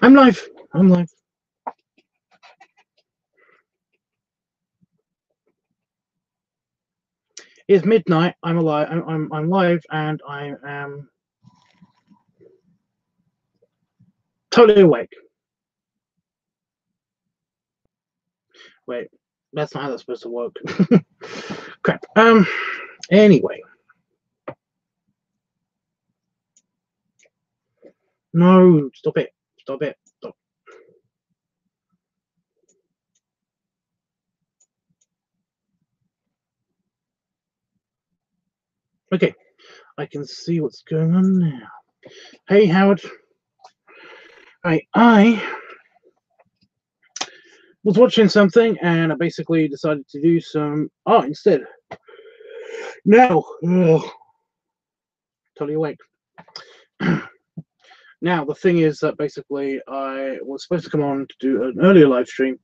I'm live. I'm live. It's midnight. I'm alive. I'm live, and I am totally awake. Wait, that's not how that's supposed to work. Crap. Anyway. No, stop it. Stop it. Stop. Okay, I can see what's going on now. Hey, Howard. Right, I was watching something, and I basically decided to do some art instead. Now, totally awake. Now, the thing is that basically I was supposed to come on to do an earlier live stream,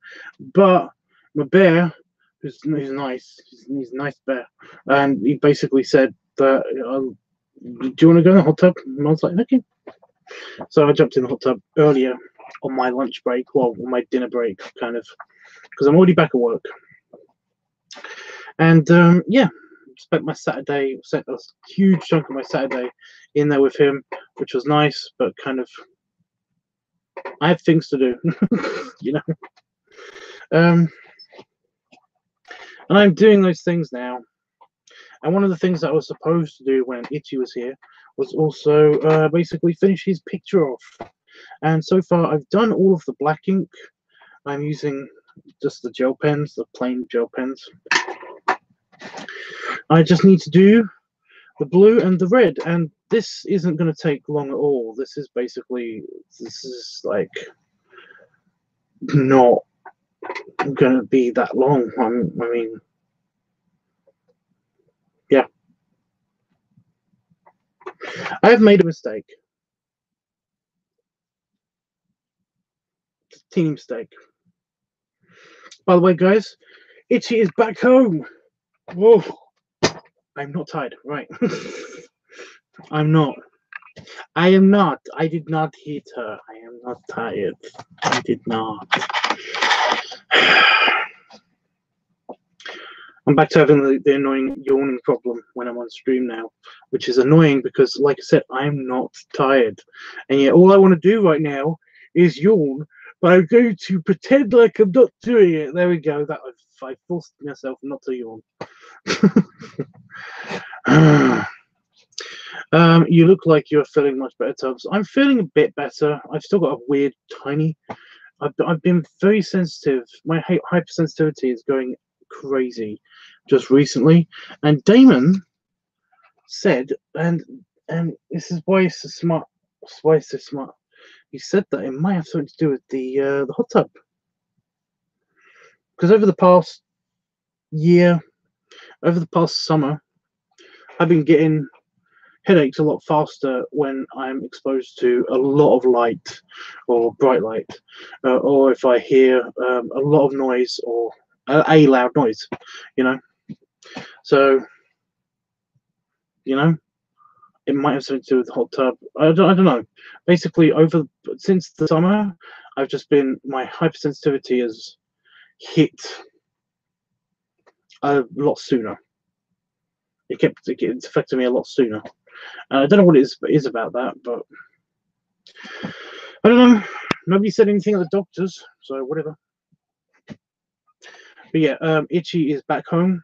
but my bear, who's nice, he's a nice bear, and he basically said that, do you want to go in the hot tub? And I was like, okay. So I jumped in the hot tub earlier on my lunch break, well, on my dinner break, kind of, because I'm already back at work. And yeah, spent my Saturday, spent a huge chunk of my Saturday in there with him, which was nice, but kind of, I have things to do, you know. And I'm doing those things now. And one of the things that I was supposed to do when Itchy was here was also basically finish his picture off. And so far, I've done all of the black ink. I'm using just the gel pens, the plain gel pens. I just need to do the blue and the red, and this isn't going to take long at all. This is like not going to be that long. I mean, yeah. I have made a mistake. It's a teeny mistake. By the way, guys, Itchy is back home. Whoa. I'm not tired, right? I'm not. I am not. I did not hit her. I am not tired. I did not. I'm back to having the annoying yawning problem when I'm on stream now, which is annoying because, like I said, I'm not tired. And yet all I want to do right now is yawn, but I'm going to pretend like I'm not doing it. There we go. That I forced myself not to yawn. You look like you're feeling much better, Tubbs. I'm feeling a bit better. I've still got a weird, tiny. I've been very sensitive. My hypersensitivity is going crazy just recently. And Damon said, and this is why he's so smart. Why he's so smart. He said that it might have something to do with the hot tub. Because over the past year, over the past summer, I've been getting headaches a lot faster when I'm exposed to a lot of light or bright light, or if I hear a lot of noise or a loud noise, you know. So, you know, it might have something to do with the hot tub. I don't know. Basically, since the summer, my hypersensitivity has hit a lot sooner. It's affected me a lot sooner. I don't know what it is about that, but I don't know. Nobody said anything at the doctors, so whatever. But yeah, Itchy is back home.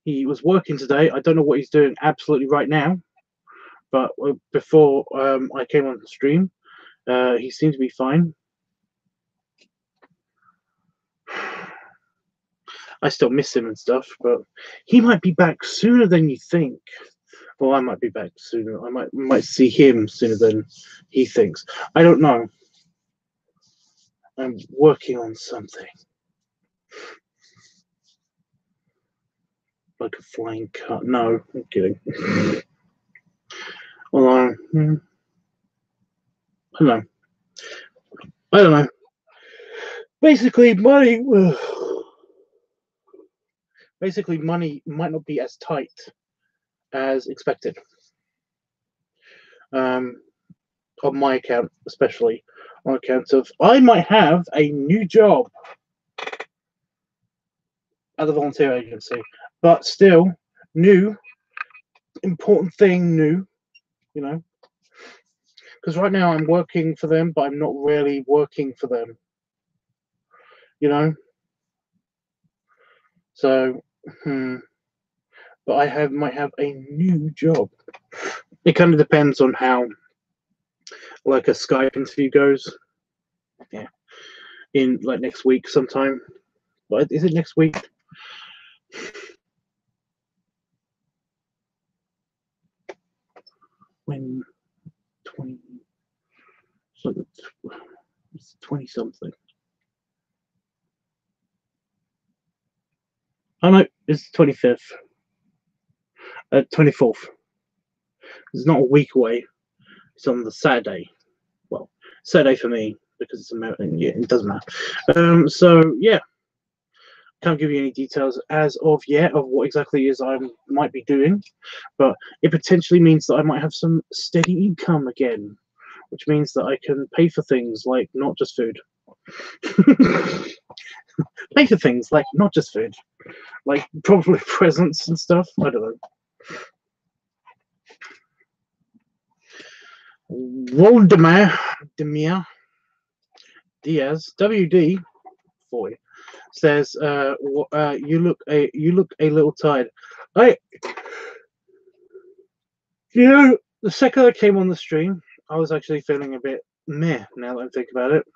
He was working today. I don't know what he's doing absolutely right now, but before I came on the stream, he seemed to be fine. I still miss him and stuff, but he might be back sooner than you think. Well, I might be back sooner. I might see him sooner than he thinks. I don't know. I'm working on something. Like a flying car. No, I'm kidding. Although, I don't know. I don't know. Basically, money might not be as tight as expected. on my account, especially on account of I might have a new job at the volunteer agency, but still new, important thing, new, you know, because right now I'm working for them, but I'm not really working for them, you know. So, but I might have a new job. It kind of depends on how, like, a Skype interview goes. Yeah, in like next week sometime. But is it next week? When 20? So it's 20 something. Oh no, it's 25th. 24th. It's not a week away. It's on the Saturday. Well, Saturday for me because it's American. Yeah, it doesn't matter. So yeah, can't give you any details as of yet of what exactly it is I might be doing, but it potentially means that I might have some steady income again, which means that I can pay for things like not just food. Pay for things like not just food, like probably presents and stuff. I don't know. Waldemar Diaz, WD, boy, says, "You look a little tired." The second I came on the stream, I was actually feeling a bit meh. Now that I think about it,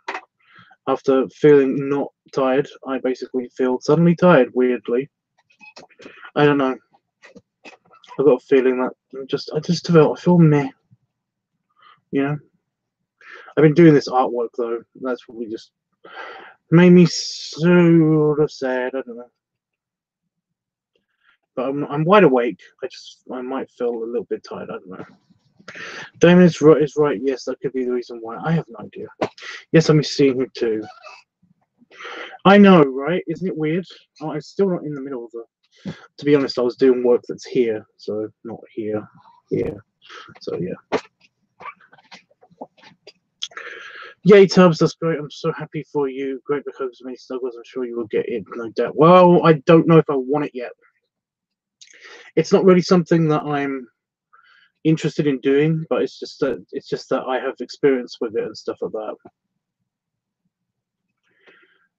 after feeling not tired, I basically feel suddenly tired. Weirdly, I don't know. I've got a feeling that I feel meh. You know, I've been doing this artwork though. That's probably just made me sort of sad. I don't know, but I'm wide awake. I might feel a little bit tired. I don't know. Damon is right. Yes, that could be the reason why. I have no idea. Yes, I'm seeing him too. I know, right? Isn't it weird? Oh, I'm still not in the middle of the. To be honest, I was doing work that's here, so not here. Here. So yeah. Yay, Tubbs, that's great. I'm so happy for you. Great because of many struggles. I'm sure you will get it, no doubt. Well, I don't know if I want it yet. It's not really something that I'm interested in doing, but it's just that I have experience with it and stuff like that.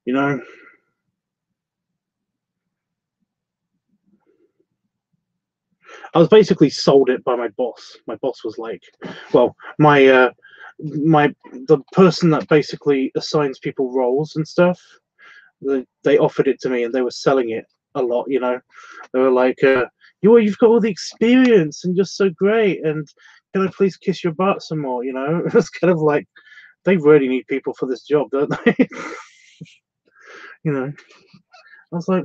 You know. I was basically sold it by my boss. My boss was like, well, the person that basically assigns people roles and stuff, they offered it to me and they were selling it a lot, you know. They were like, you've got all the experience and you're so great, and can I please kiss your butt some more, you know? It's kind of like, they really need people for this job, don't they? You know. I was like,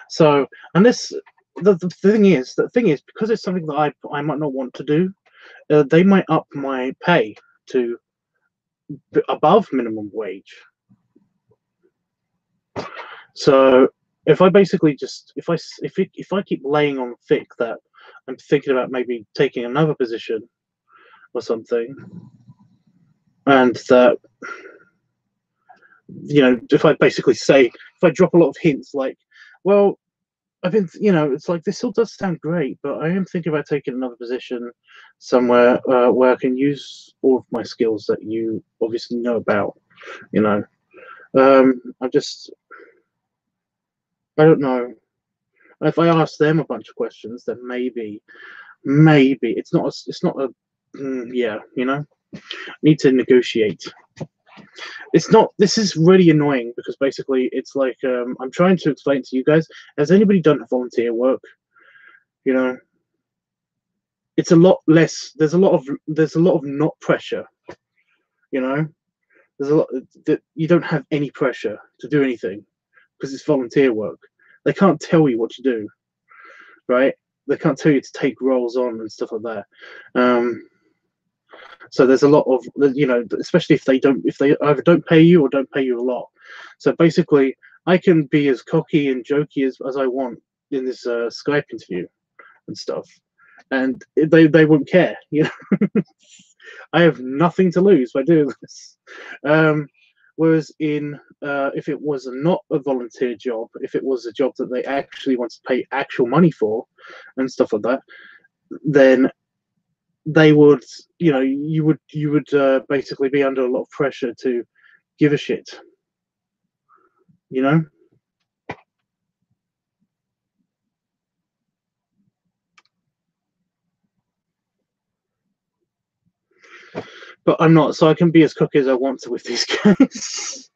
So, and this, the thing is, because it's something that I might not want to do, they might up my pay to above minimum wage. So if I basically just if I keep laying on thick that I'm thinking about maybe taking another position or something, and that, you know, if I basically say, if I drop a lot of hints like, well, I've been, you know, it's like, this all does sound great, but I am thinking about taking another position somewhere where I can use all of my skills that you obviously know about, you know. I don't know. If I ask them a bunch of questions, then maybe it's not a yeah, you know. Need to negotiate. It's not. This is really annoying because basically it's like, I'm trying to explain to you guys. Has anybody done volunteer work? You know, it's a lot less. There's a lot of not pressure. You know, there's a lot that you don't have any pressure to do anything because it's volunteer work. They can't tell you what to do, right? They can't tell you to take roles on and stuff like that. So there's a lot of, you know, especially if they either don't pay you or don't pay you a lot. So basically, I can be as cocky and jokey as I want in this Skype interview, and stuff, and they wouldn't care. You know, I have nothing to lose by doing this. Whereas if it was not a volunteer job, if it was a job that they actually wanted to pay actual money for, and stuff like that, then they would, you know, you would basically be under a lot of pressure to give a shit. You know. But I'm not, so I can be as cocky as I want to with these guys.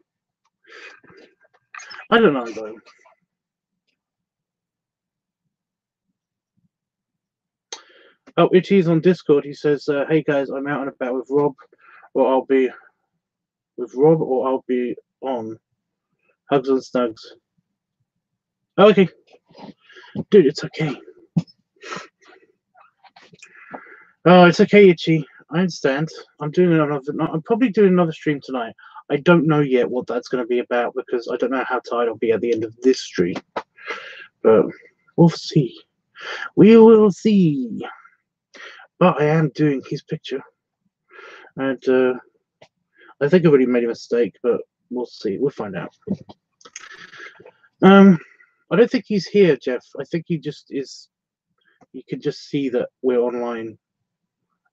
I don't know though. Oh, Itchy's on Discord. He says, "Hey guys, I'm out and about with Rob, or I'll be on hugs and snugs." Oh, okay, dude, it's okay. Oh, it's okay, Itchy. I understand. I'm probably doing another stream tonight. I don't know yet what that's going to be about because I don't know how tired I'll be at the end of this stream. But we'll see. We will see. But I am doing his picture, and I think I've already made a mistake, but we'll see. We'll find out. I don't think he's here, Jeff. I think he just is. You can just see that we're online.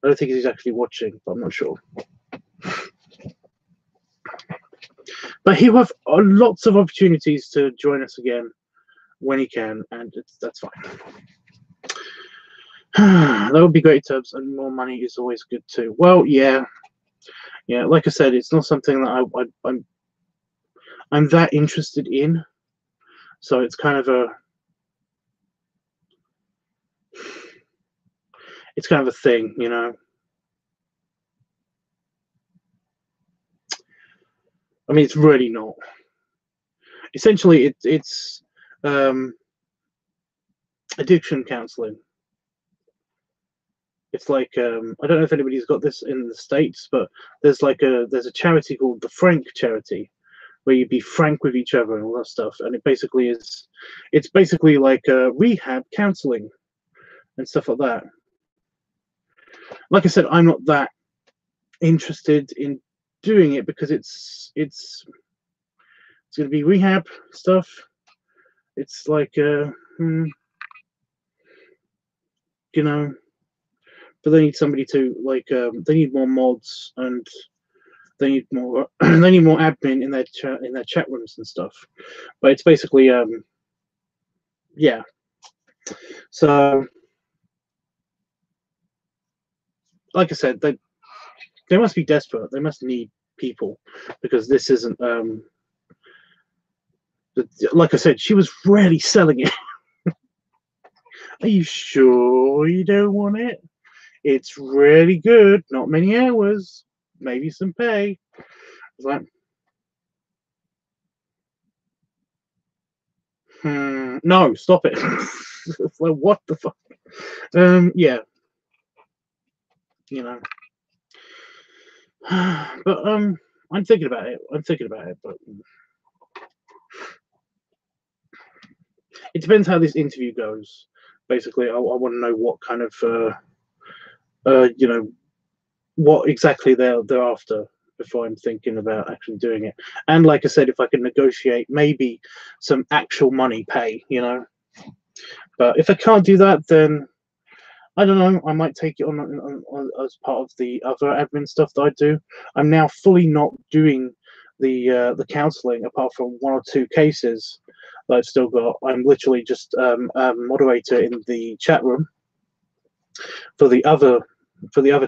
I don't think he's actually watching, but I'm not sure. But he'll have lots of opportunities to join us again when he can, and that's fine. That would be great, Tubbs, and more money is always good too. Well, yeah. Like I said, it's not something that I'm that interested in, so it's kind of a thing, you know. I mean, it's really not. Essentially, it's addiction counseling. It's like I don't know if anybody's got this in the States, but there's a charity called the Frank Charity, where you be frank with each other and all that stuff, and it's basically like rehab counseling and stuff like that. Like I said, I'm not that interested in doing it because it's going to be rehab stuff. It's like you know, but they need somebody to they need more mods, and they need more admin in their chat rooms and stuff. But it's basically yeah. So like I said, they must be desperate. They must need people because this isn't like I said, she was really selling it. Are you sure you don't want it? It's really good. Not many hours. Maybe some pay. It's like, no, stop it. It's like, what the fuck? Yeah. You know. But I'm thinking about it. But it depends how this interview goes. Basically, I want to know what kind of you know, what exactly they're after before I'm thinking about actually doing it. And like I said, if I can negotiate maybe some actual money pay, you know. But if I can't do that, then I don't know. I might take it on as part of the other admin stuff that I do. I'm now fully not doing the counselling apart from one or two cases that I've still got. I'm literally just a moderator in the chat room for the other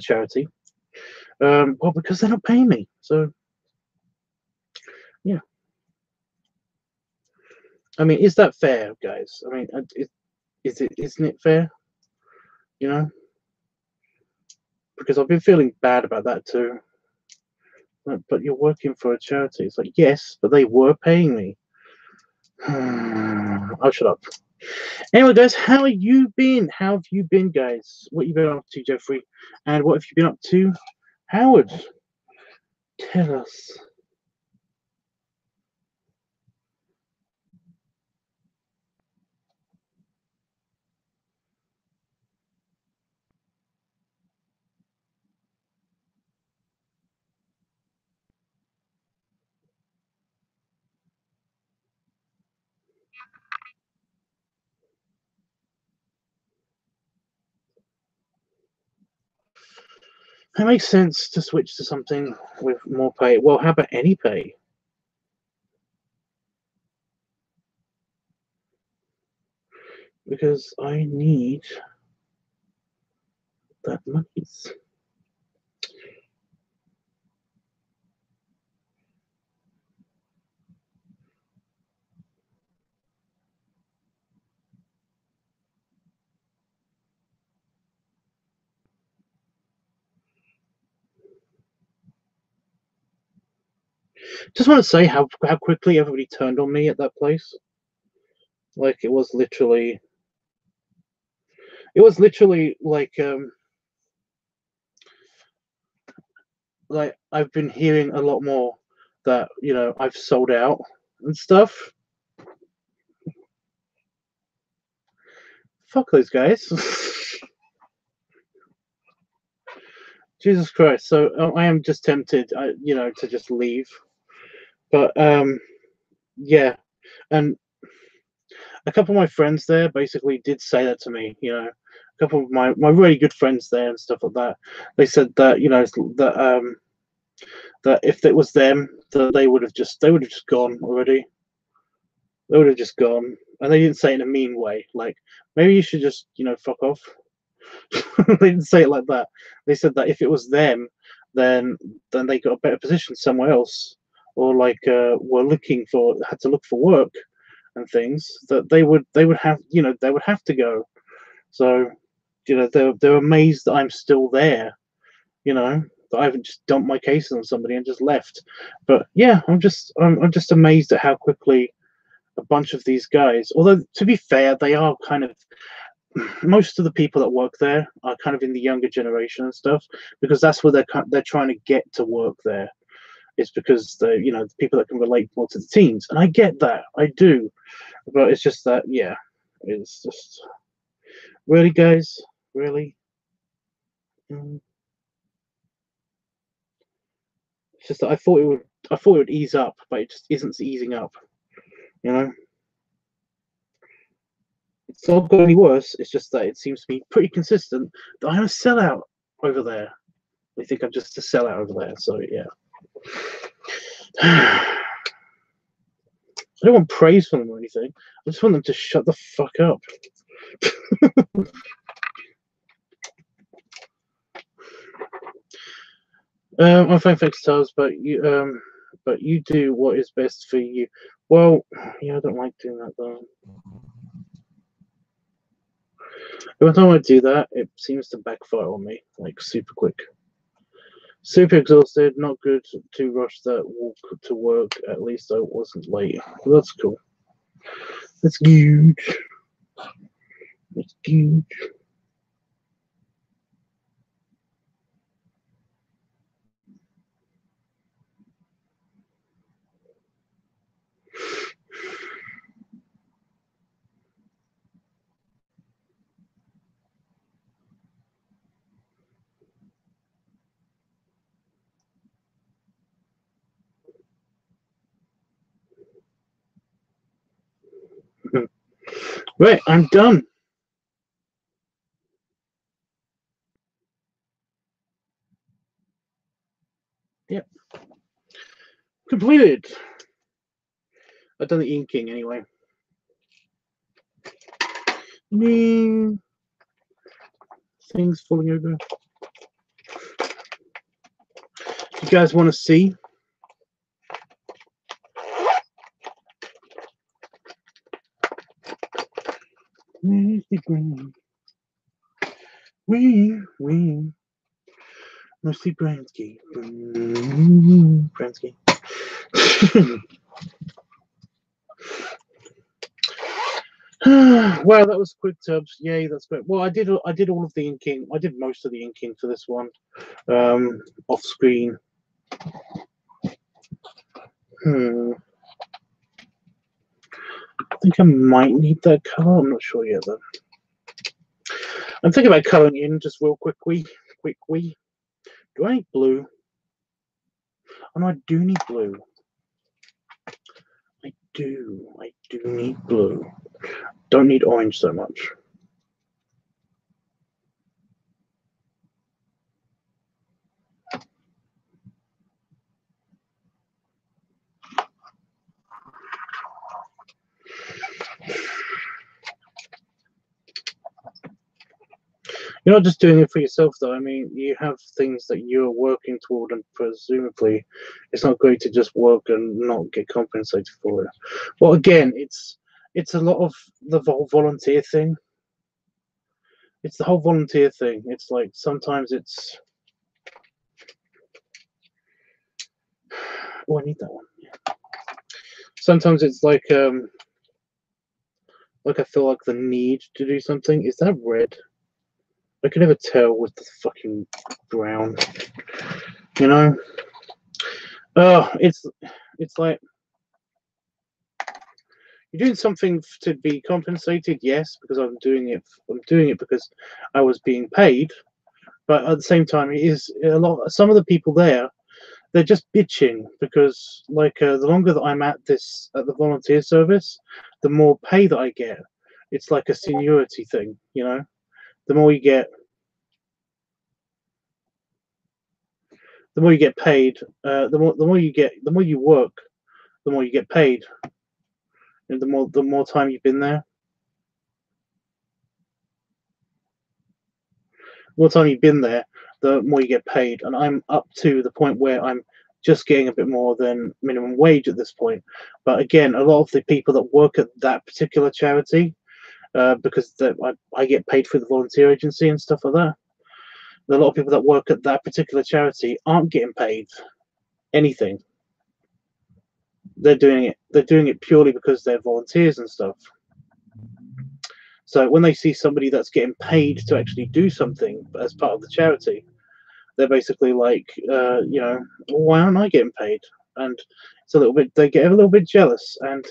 charity. Well, because they're not paying me, so yeah. I mean, is that fair, guys? I mean, isn't it fair? You know, because I've been feeling bad about that too. But you're working for a charity. It's like, yes, but they were paying me. I'll shut up. Anyway, guys, how have you been? How have you been, guys? What have you been up to, Jeffrey? And what have you been up to, Howard? Tell us. It makes sense to switch to something with more pay. Well, how about any pay? Because I need that money. Just want to say how quickly everybody turned on me at that place. Like it was literally like I've been hearing a lot more that, you know, I've sold out and stuff. Fuck those guys. Jesus Christ. So I am just tempted, you know, to just leave. But yeah. And a couple of my friends there basically did say that to me, you know. A couple of my really good friends there and stuff like that. They said that, you know, that if it was them, that they would have just gone already. They would have just gone. And they didn't say it in a mean way. Like, maybe you should just, you know, fuck off. They didn't say it like that. They said that if it was them, then they got a better position somewhere else, or like had to look for work and things, that they would have, you know, they would have to go. So, you know, they're amazed that I'm still there, you know, that I haven't just dumped my cases on somebody and just left. But yeah, I'm just amazed at how quickly a bunch of these guys, although to be fair, they are kind of, most of the people that work there are kind of in the younger generation and stuff, because that's where they're trying to get to work there. It's because the, you know, the people that can relate more to the teens, and I get that, I do, but it's just that, yeah, it's just really, guys, really. It's just that I thought it would ease up, but it just isn't easing up, you know. It's not got any worse. It's just that it seems to be pretty consistent that I'm a sellout over there. They think I'm just a sellout over there. So yeah. I don't want praise from them or anything. I just want them to shut the fuck up. I'm fine, thanks, Charles, but you do what is best for you. Well, yeah, I don't like doing that though. Every time I do that, it seems to backfire on me, like super quick. Super exhausted, not good to rush that walk to work. At least I wasn't late. Well, that's cool. That's huge. That's huge. Right, I'm done. Yep. Completed. I've done the inking anyway. Things falling over. You guys want to see? Where's the green? We. Mostly Bransky. Bransky. Wow, that was quick, Tubbs. Yay, that's great. Well, I did all of the inking. I did most of the inking for this one, off screen. I think I might need that color. I'm not sure yet, though. I'm thinking about coloring in just real quickly. Do I need blue? Oh no, I do need blue. I do need blue. Don't need orange so much. You're not just doing it for yourself, though. I mean, you have things that you're working toward, and presumably, it's not going to just work and not get compensated for it. Well, again, it's a lot of the whole volunteer thing. It's the whole volunteer thing. It's like sometimes it's. Oh, I need that one. Yeah. Sometimes it's like I feel like the need to do something. Is that red? I can never tell with the fucking brown. You know? Oh, it's like you're doing something to be compensated, yes, because I'm doing it. I'm doing it because I was being paid. But at the same time, it is a lot. Some of the people there, they're just bitching because, like, the longer that I'm at the volunteer service, the more pay that I get. It's like a seniority thing, you know. The more you get, paid. The more you get, the more you work, the more you get paid. And the more time you've been there, the more you get paid. And I'm up to the point where I'm just getting a bit more than minimum wage at this point. But again, a lot of the people that work at that particular charity, because I get paid for the volunteer agency and stuff like that. A lot of people that work at that particular charity aren't getting paid anything. They're doing it purely because they're volunteers and stuff. So when they see somebody that's getting paid to actually do something as part of the charity, they're basically like, why aren't I getting paid? And it's a little bit, they get a little bit jealous. And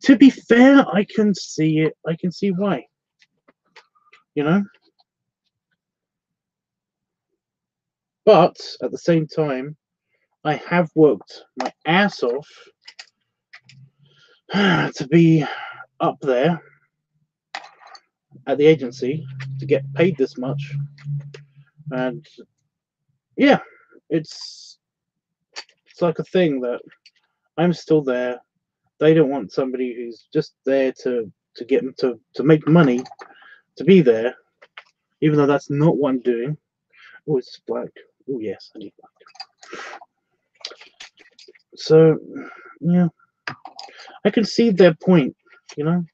to be fair, I can see it. I can see why. You know? But at the same time, I have worked my ass off to be up there at the agency to get paid this much. And yeah, it's like a thing that I'm still there. They don't want somebody who's just there to get them to make money to be there, even though that's not what I'm doing. Oh, it's black. Oh yes, I need black. So yeah, I can see their point, you know.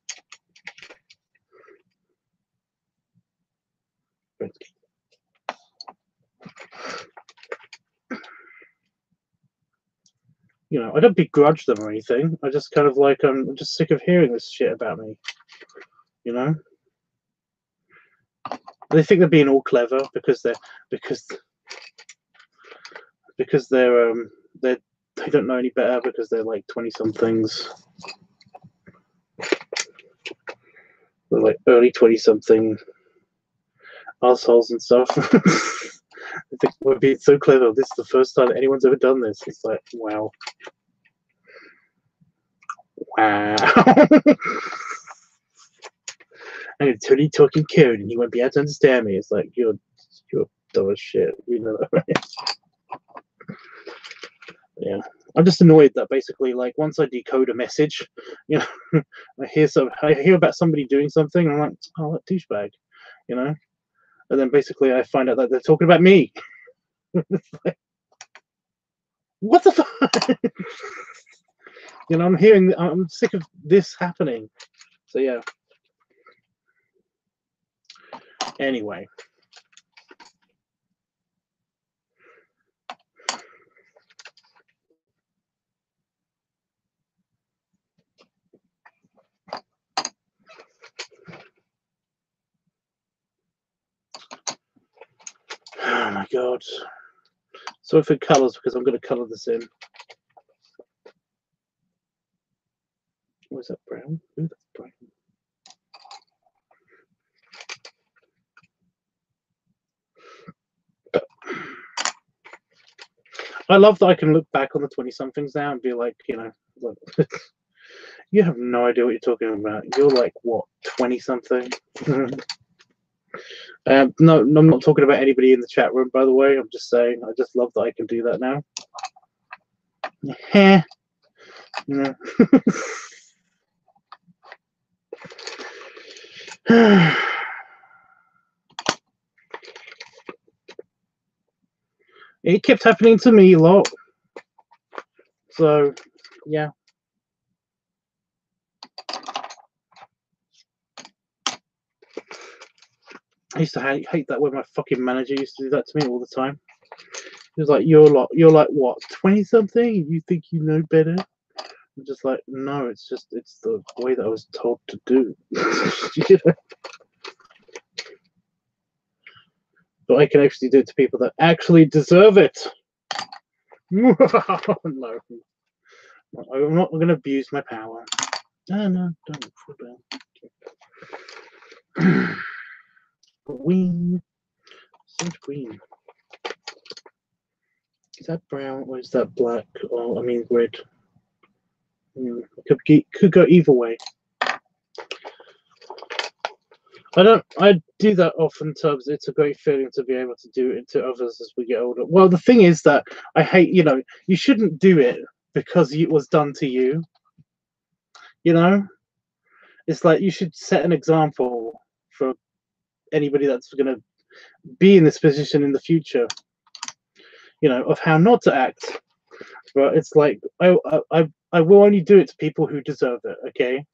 You know, I don't begrudge them or anything. I just kind of like I'm just sick of hearing this shit about me. You know, they think they're being all clever because they're they don't know any better because they're like 20-somethings. They're like early 20-something assholes and stuff. I think we're being so clever. This is the first time anyone's ever done this. It's like, wow. Wow. I'm going to totally talking code and you won't be able to understand me. It's like, you're dumb as shit. You know that, right? Yeah. I'm just annoyed that basically, like, once I decode a message, you know, I hear about somebody doing something, and I'm like, oh, that douchebag, you know? And then basically I find out that they're talking about me. Like, what the fuck? You know, I'm sick of this happening. So yeah. Anyway. Oh my god. Sorry for colours because I'm going to colour this in. Was that brown? Ooh, that's brown. I love that I can look back on the 20-somethings now and be like, you know, look, you have no idea what you're talking about. You're like, what, 20-something? No, I'm not talking about anybody in the chat room, by the way. I'm just saying, I just love that I can do that now. You know. It kept happening to me a lot. So, yeah. I used to hate that when my fucking manager used to do that to me all the time. He was like, you're like what, 20 something? You think you know better? I'm just like, no, it's the way that I was told to do. You know? But I can actually do it to people that actually deserve it. No, I'm not going to abuse my power. No, don't fall down. Green, sage green. Is that brown or is that black? Oh, I mean red. Could go either way. I do that oftentimes. It's a great feeling to be able to do it to others as we get older. Well, the thing is that I hate, you shouldn't do it because it was done to you. It's like you should set an example for anybody that's going to be in this position in the future, of how not to act. But it's like I will only do it to people who deserve it. Okay,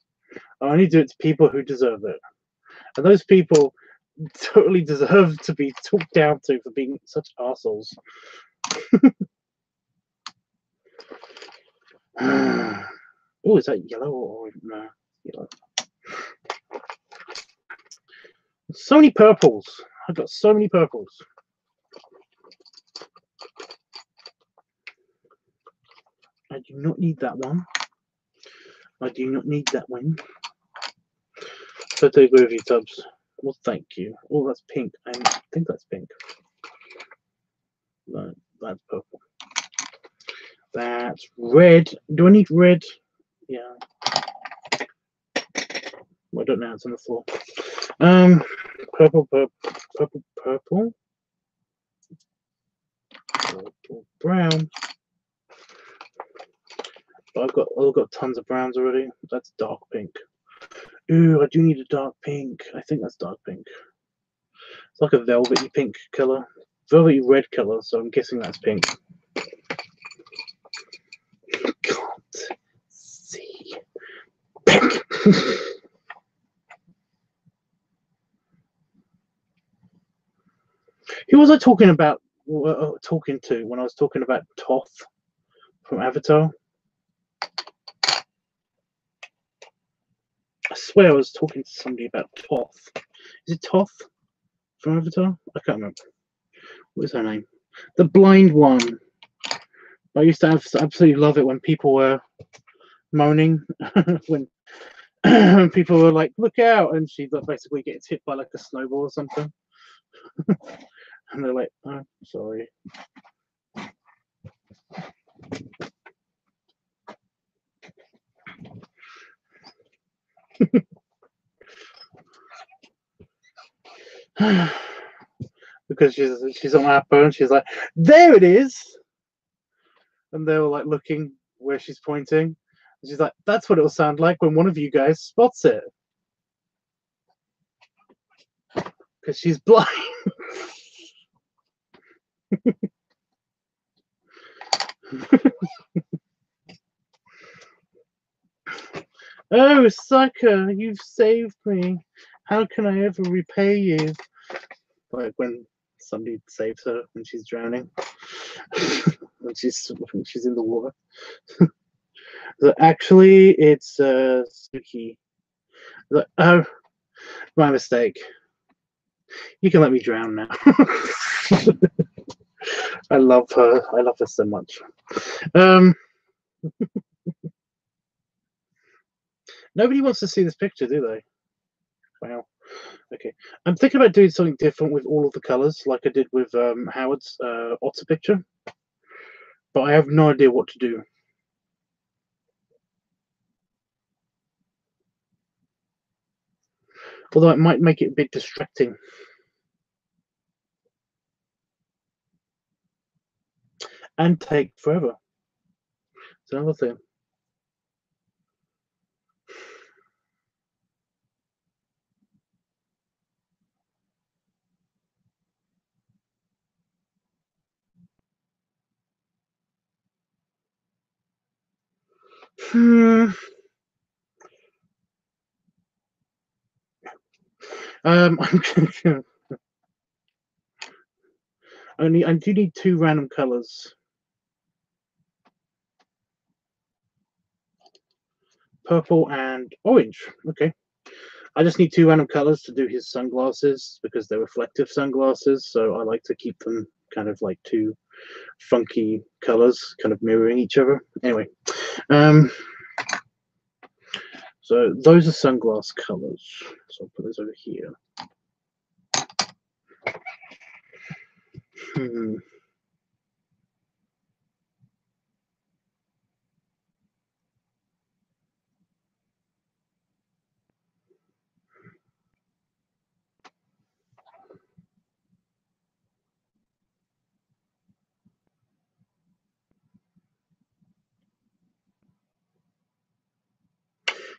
I only do it to people who deserve it, and those people totally deserve to be talked down to for being such assholes. Oh, is that yellow or no? Yellow. So many purples. I've got so many purples. I do not need that one. I do not need that one. So I agree with you, Tubbs. Well, thank you. Oh, that's pink. I think that's pink. No, that's purple. That's red. Do I need red? Yeah. Well, I don't know. It's on the floor. Purple, purple, brown. But I've got tons of browns already. That's dark pink. Ooh, I do need a dark pink. I think that's dark pink. It's like a velvety pink color, velvety red color. So I'm guessing that's pink. Can't see pink. Who was I talking about? Talking to when I was talking about Toth from Avatar? I swear I was talking to somebody about Toth. Is it Toth from Avatar? I can't remember. What is her name? The blind one. I used to absolutely love it when people were moaning when people were like, "Look out!" and she basically gets hit by like a snowball or something, and they're like, "Oh, sorry." Because she's on her phone, she's like, "There it is," and they were like looking where she's pointing. And she's like, "That's what it will sound like when one of you guys spots it," because she's blind. Oh, sucker, you've saved me. How can I ever repay you? Like when somebody saves her when she's drowning, when she's in the water. So actually, it's Suki. Like, oh, my mistake. You can let me drown now. I love her. I love her so much. Nobody wants to see this picture, do they? Wow. Okay. I'm thinking about doing something different with all of the colors, like I did with Howard's otter picture. But I have no idea what to do. Although it might make it a bit distracting. And take forever. It's another thing. Hmm. I'm gonna I do need 2 random colors. Purple and orange. Okay. I just need 2 random colors to do his sunglasses because they're reflective sunglasses, so I like to keep them kind of like 2 funky colors kind of mirroring each other. Anyway, so those are sunglass colors. So I'll put those over here. Hmm.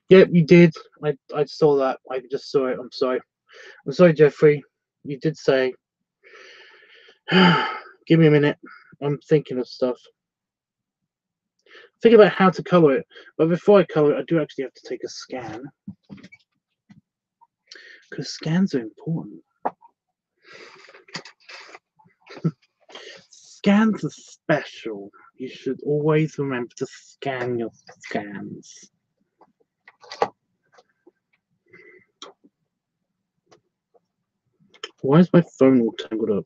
Yep, you did. I saw that. I just saw it. I'm sorry. I'm sorry, Jeffrey. You did say. Give me a minute. I'm thinking of stuff. Think about how to color it. But before I color it, I do actually have to take a scan. Because scans are important. Scans are special. You should always remember to scan your scans. Why is my phone all tangled up?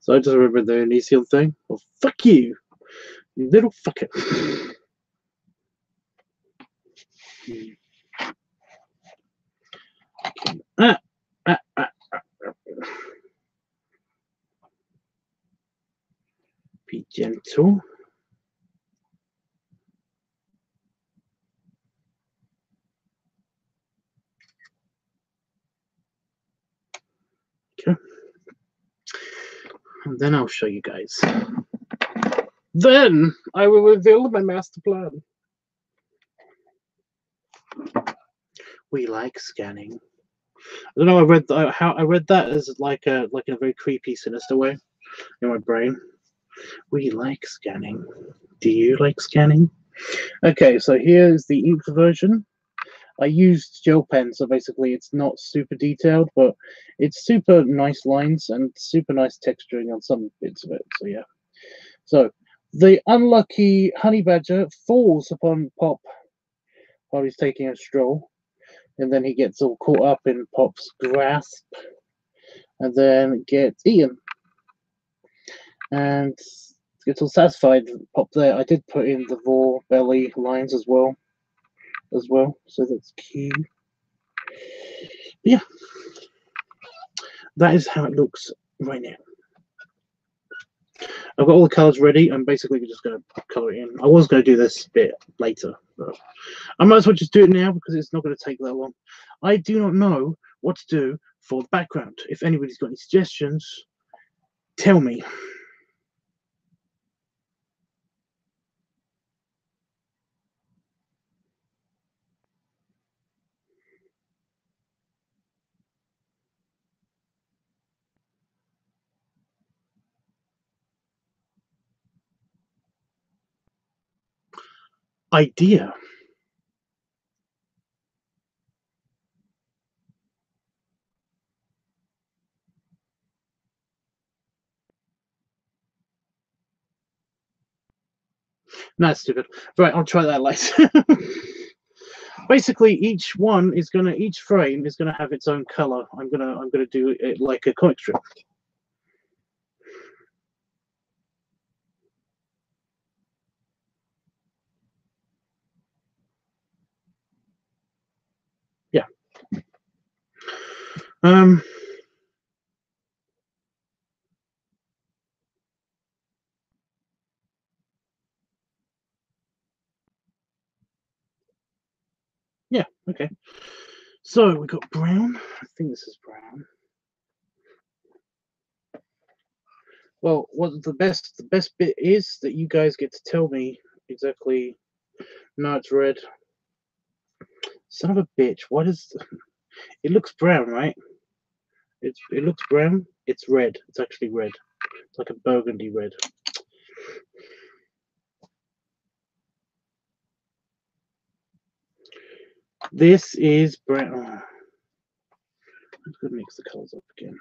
So I just remember the initial thing. Well, fuck you, you little fucker. ah, ah, ah. Be gentle. Okay. And then I'll show you guys. Then I will reveal my master plan. We like scanning. I don't know. I read how I read that as like in a very creepy, sinister way in my brain. We like scanning. Do you like scanning? Okay, so here's the ink version. I used gel pen, so basically it's not super detailed, but it's super nice lines and super nice texturing on some bits of it. So yeah. So the unlucky honey badger falls upon Pop while he's taking a stroll, and then he gets all caught up in Pop's grasp, and then gets eaten, and gets all satisfied. Pop there. I did put in the raw belly lines as well, so that's cute. But yeah, that is how it looks right now. I've got all the colors ready. I'm basically just going to color it in. I was going to do this bit later, but I might as well just do it now because it's not going to take that long. I do not know what to do for the background. If anybody's got any suggestions, tell me. Idea. That's stupid. Right, I'll try that later. Basically, each frame is gonna have its own color. I'm gonna do it like a comic strip. Yeah. Yeah. Okay. So we got brown. I think this is brown. Well, what the best bit is that you guys get to tell me exactly. No, it's red. Son of a bitch! What is? It looks brown, right? it looks brown. It's red. It's actually red. It's like a burgundy red. This is brown. Oh, I'm going to mix the colors up again.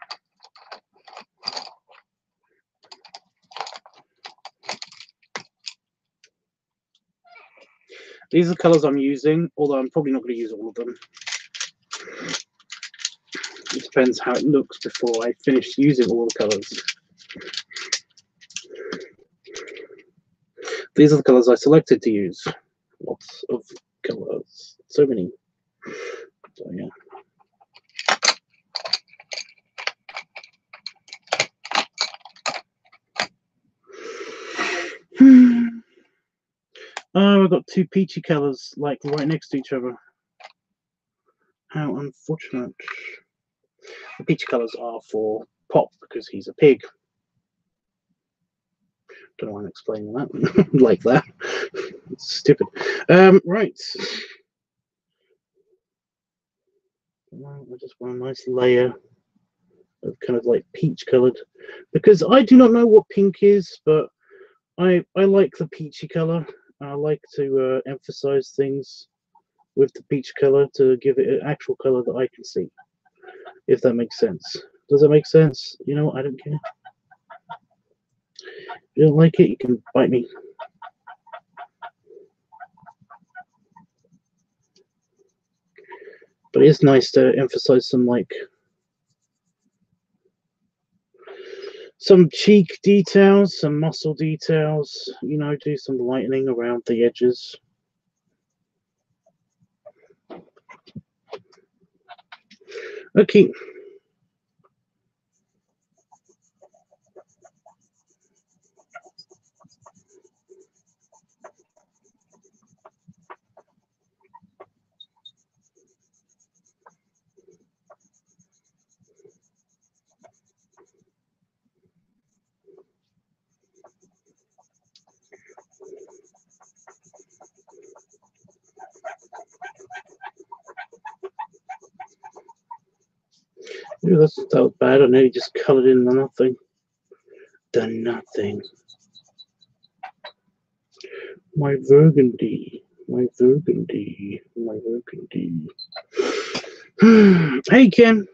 These are the colors I'm using, although I'm probably not going to use all of them. It depends how it looks before I finish using all the colors. These are the colors I selected to use. Lots of colors. So many. So yeah. Oh, I've got two peachy colors like right next to each other. How unfortunate. The peachy colors are for Pop because he's a pig. Don't know why I'm explaining that like that. It's stupid. Right. I just want a nice layer of kind of like peach colored, because I do not know what pink is, but I like the peachy color. I like to emphasize things with the peach color to give it an actual color that I can see, if that makes sense. Does that make sense? You know, I don't care. If you don't like it, you can bite me. But it's nice to emphasize some cheek details, some muscle details, you know, do some lightening around the edges. Okay. Ooh, that was bad. I nearly just coloured in the nothing. The nothing. My burgundy. My burgundy. My burgundy. Hey, Ken.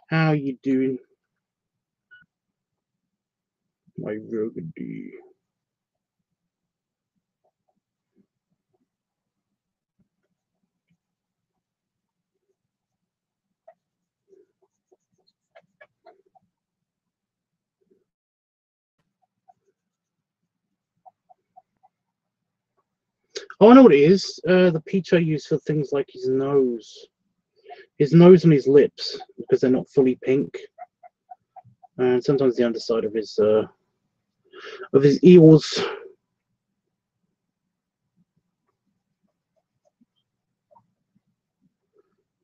How you doing? My burgundy. Oh, I know what it is. The peach I use for things like his nose and his lips, because they're not fully pink, and sometimes the underside of his ears.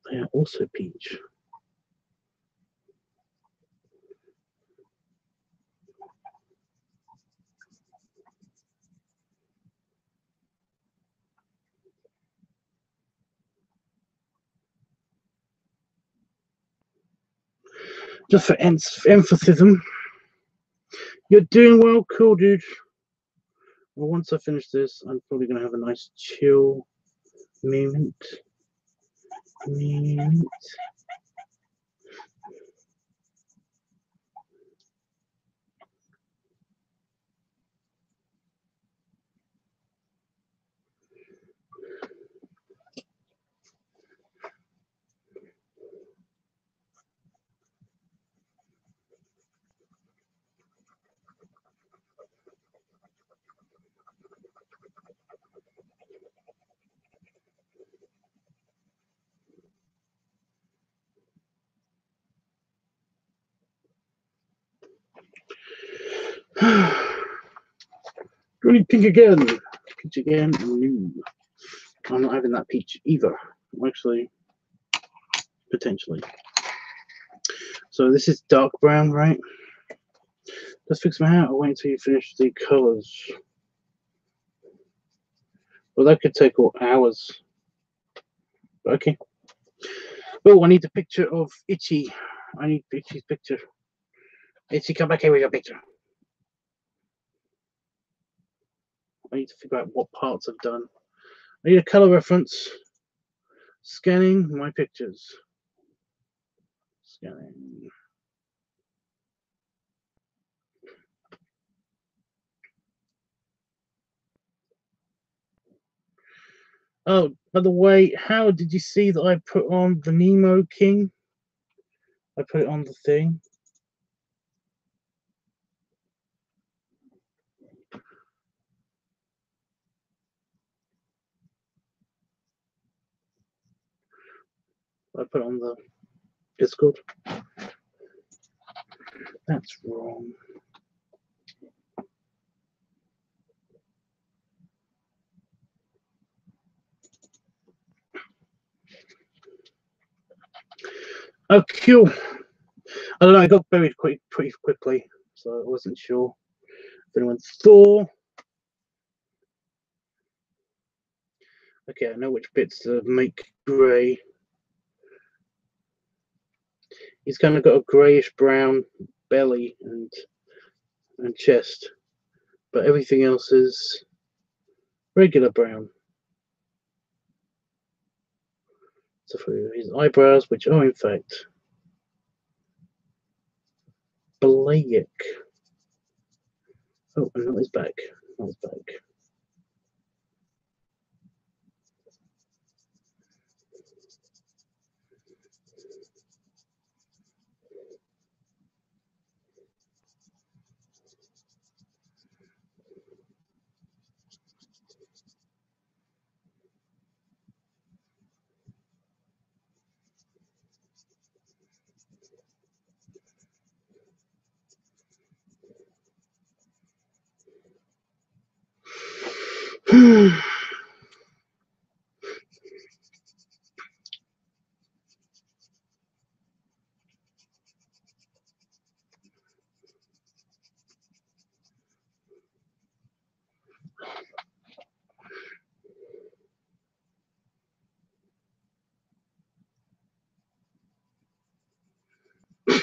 They are also peach. Just for emphasis. You're doing well, cool, dude. Well, once I finish this, I'm probably going to have a nice chill moment. Do you need pink again? Peach again? No. I'm not having that peach either. Actually, potentially. So this is dark brown, right? Let's fix my hair. I'll wait until you finish the colors. Well, that could take hours. Okay. Oh, I need a picture of Itchy. I need Itchy's picture. Itchy, come back here with your picture. I need to figure out what parts I've done. I need a color reference. Scanning my pictures. Scanning. Oh, by the way, how did you see that I put on the Nemo King? I put it on the thing. I put it on the Discord. That's wrong. Oh, cool. I don't know, I got buried pretty quickly, so I wasn't sure if anyone saw. Okay, I know which bits to make grey. He's kind of got a greyish brown belly and chest, but everything else is regular brown. So for his eyebrows, which are in fact black. Oh, and not his back. Not his back.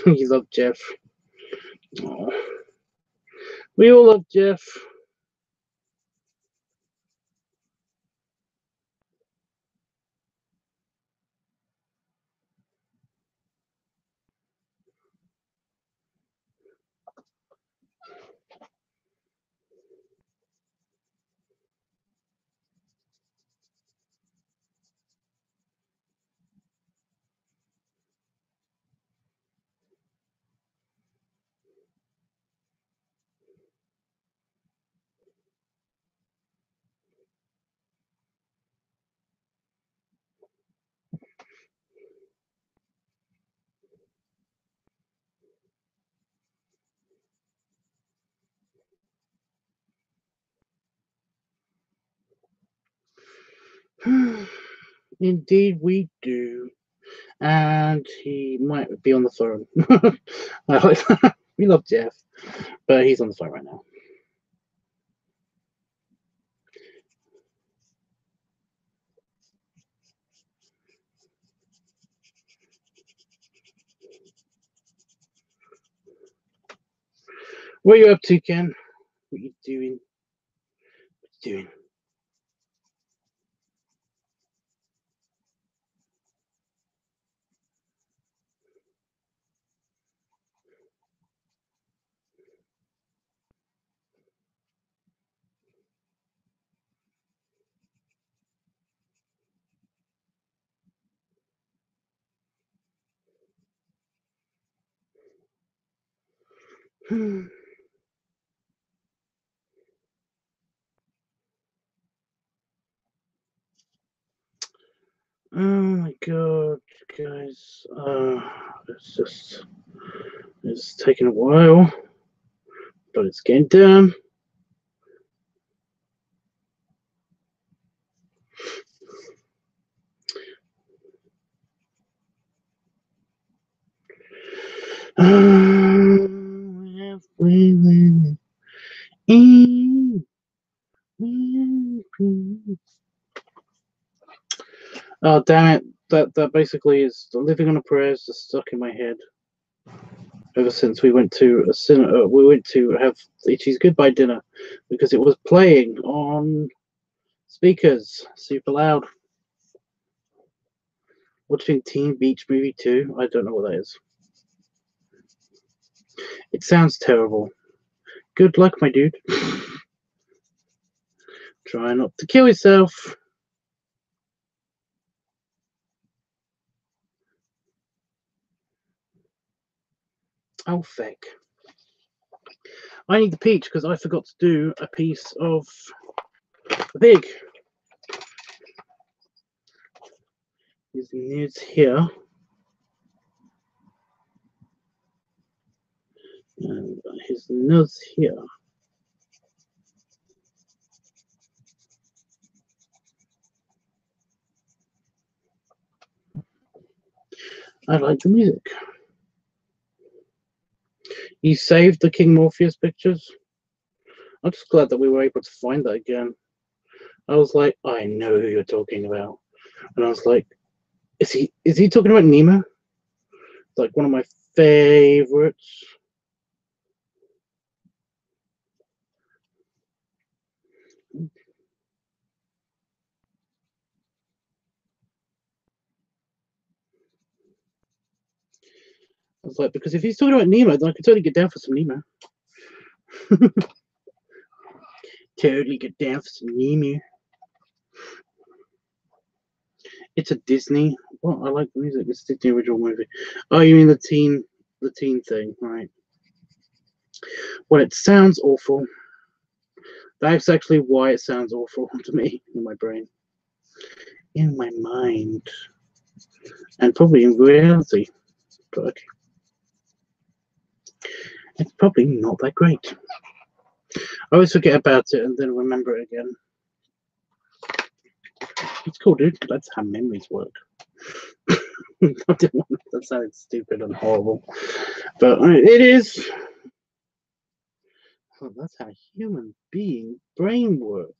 You love Jeff. Oh. We all love Jeff. Indeed, we do. And he might be on the phone. We love Jeff, but he's on the phone right now. What are you up to, Ken? What are you doing? What are you doing? Oh my god, guys. It's taking a while, but it's getting done. Oh damn it! That basically is living on a prayer is just stuck in my head. ever since we went to a cinema. We went to have Ichi's Goodbye dinner because it was playing on speakers, super loud. Watching Teen Beach Movie 2. I don't know what that is. It sounds terrible. Good luck, my dude. Try not to kill yourself. Oh, feck. I need the peach because I forgot to do a piece of the pig. His nose here. And his nose here. I like the music. You saved the King Morpheus pictures? I'm just glad that we were able to find that again. I was like, I know who you're talking about. And I was like, is he talking about Nemo? It's like one of my favorites. I was like, because if he's talking about Nemo, then I could totally get down for some Nemo. Totally get down for some Nemo. It's a Disney. Well, I like the music. It's a Disney original movie. Oh, you mean the teen thing, right? Well, it sounds awful. That's actually why it sounds awful to me in my brain, in my mind, and probably in reality. But okay. It's probably not that great. I always forget about it and then remember it again. It's cool, dude. That's how memories work. That sounded stupid and horrible, but it is. Oh, that's how human being brain work.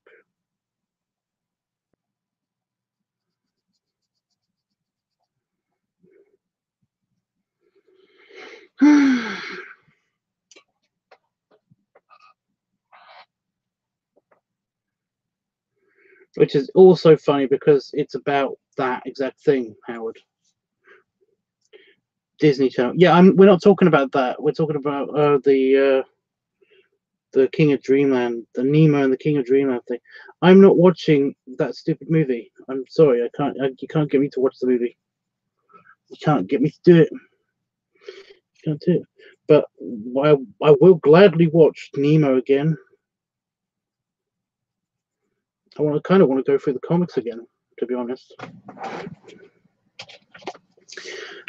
Which is also funny because it's about that exact thing, Howard. Disney Channel. Yeah, we're not talking about that. We're talking about the King of Dreamland, the Nemo and the King of Dreamland thing. I'm not watching that stupid movie. I'm sorry, I can't. You can't get me to watch the movie. You can't get me to do it. You can't do it. But I will gladly watch Nemo again. I kind of want to go through the comics again, to be honest,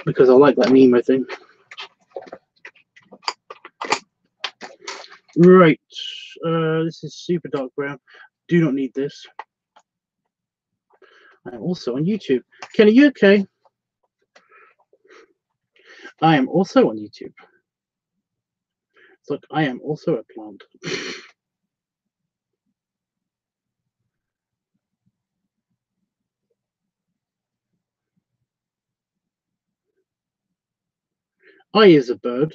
because I like that Nemo thing. Right, this is super dark brown. Do not need this. I'm also on YouTube. Ken, are you okay? I am also on YouTube. It's like I am also a plant. I is a bird.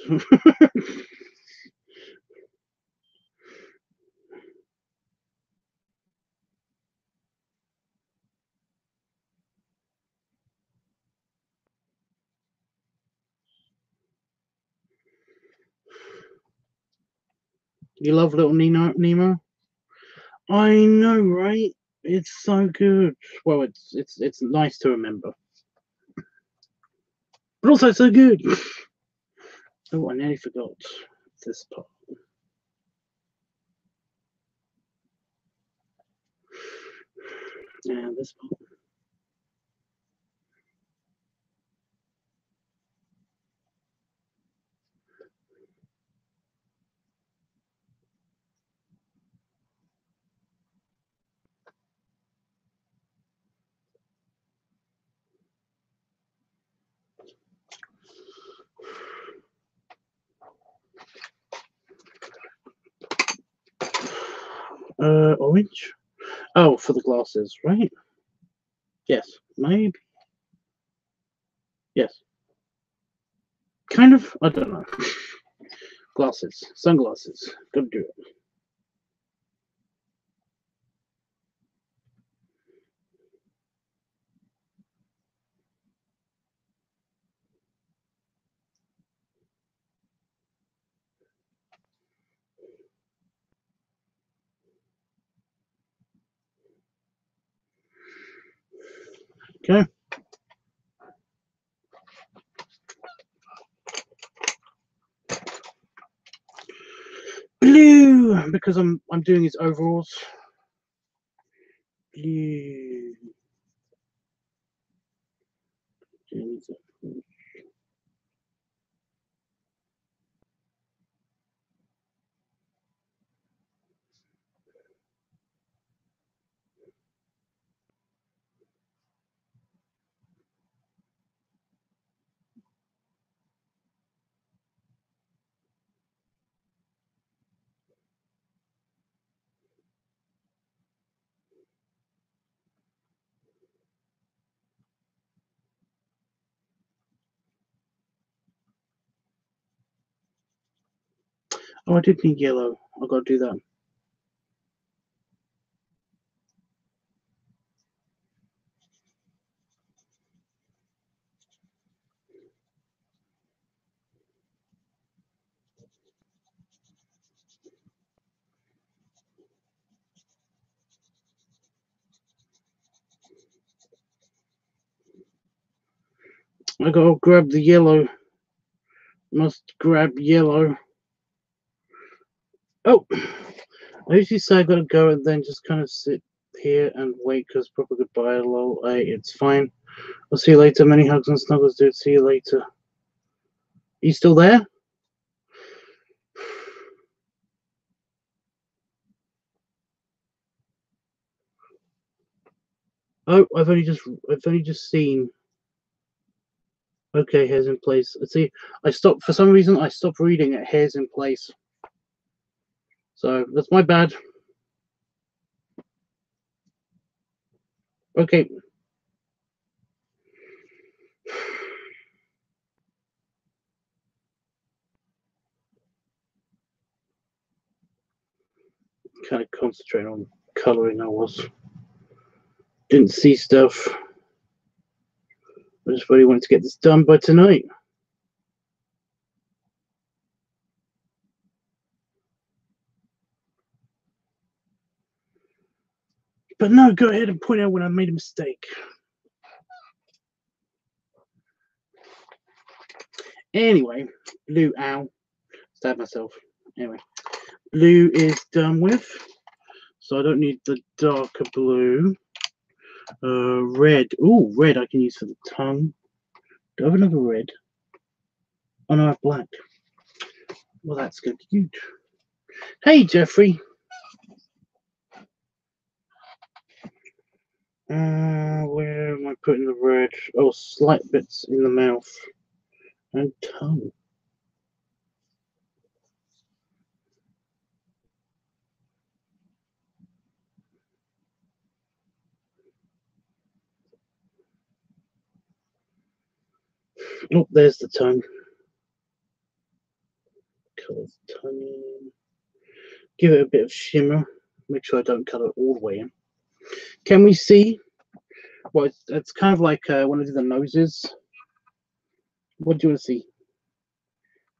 You love little Nemo? I know, right? It's so good. Well, it's nice to remember, but also so good. Oh, I nearly forgot this part. Yeah, this part. Orange? Oh, for the glasses, right? Yes, maybe. Yes. kind of, I don't know. Glasses, sunglasses, gotta do it. Okay. Blue, because I'm doing his overalls. Blue. Oh, I did need yellow. I've got to do that. I gotta grab the yellow. Must grab yellow. Oh, I usually say I gotta go and then just kind of sit here and wait because proper goodbye, lol. It's fine. I'll see you later. Many hugs and snuggles, dude. See you later. You still there? Oh, I've only just seen. Okay, hairs in place. Let's see. I stopped for some reason. I stopped reading at hairs in place. So that's my bad. Okay. Kind of concentrate on coloring. I didn't see stuff. I just really wanted to get this done by tonight. But no, go ahead and point out when I made a mistake. Anyway, blue, ow, stab myself. Anyway, blue is done with, so I don't need the darker blue. Red, ooh, red I can use for the tongue. Do I have another red? Oh no, I have black. Well, that's good. Hey, Jeffrey. Where am I putting the red? Oh, slight bits in the mouth and tongue. Oh, there's the tongue. Colour the tongue in. Give it a bit of shimmer. Make sure I don't colour it all the way in. Can we see? Well, it's kind of like when I do the noses. What do you want to see?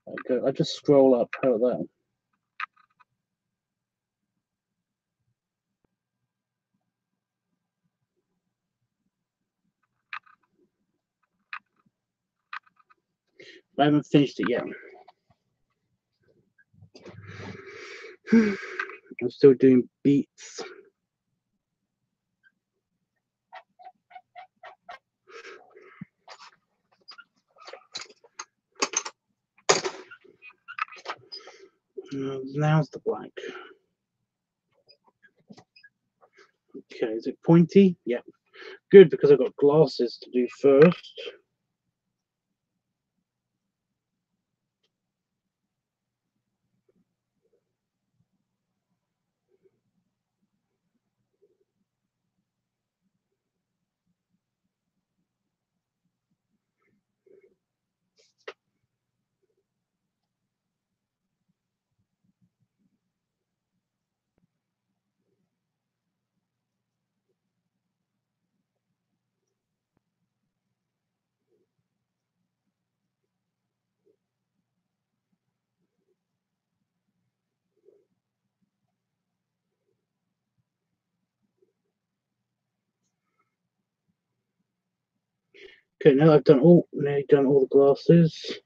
Okay, I just scroll up. How about that? I haven't finished it yet. I'm still doing beats. Now's the black. Okay, is it pointy? Yeah. Good, because I've got glasses to do first. Okay, now I've done all, nearly done all the glasses.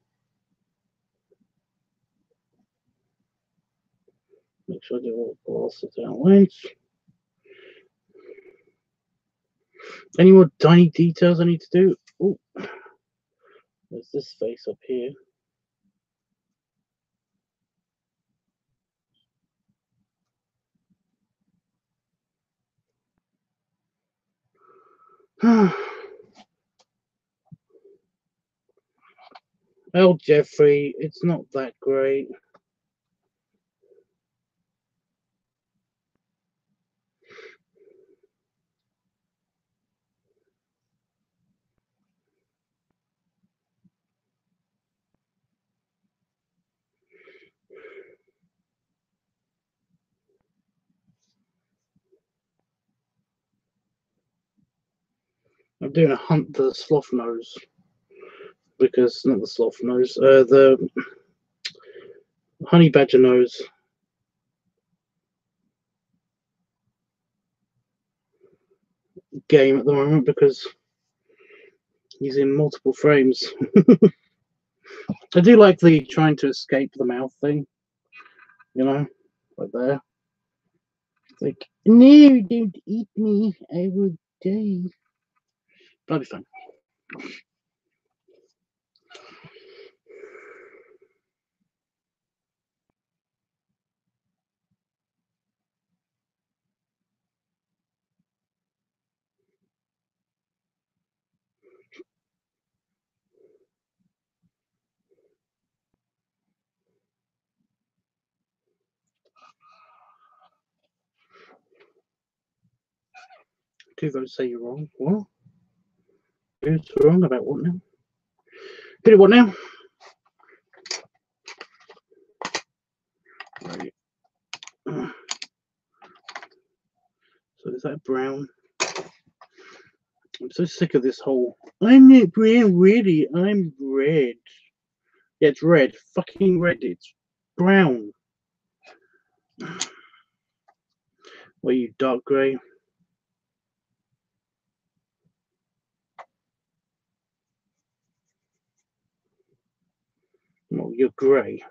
Make sure I do all the glasses at once. Any more tiny details I need to do? Oh, there's this face up here. Oh, Jeffrey, it's not that great. I'm doing a hunt for the sloth nose. Because, not the sloth nose, the honey badger nose. Game at the moment because he's in multiple frames. I do like the trying to escape the mouth thing, you know, right there. It's like, no, don't eat me, I will die. That'll be fun. Two votes say you're wrong. What? Who's wrong about what now? Who did what now? Right. So is that brown? I'm so sick of this whole, I'm not brown ready, I'm red. Yeah, it's red. Fucking red. It's brown. What are you, dark grey? Well, you're grey.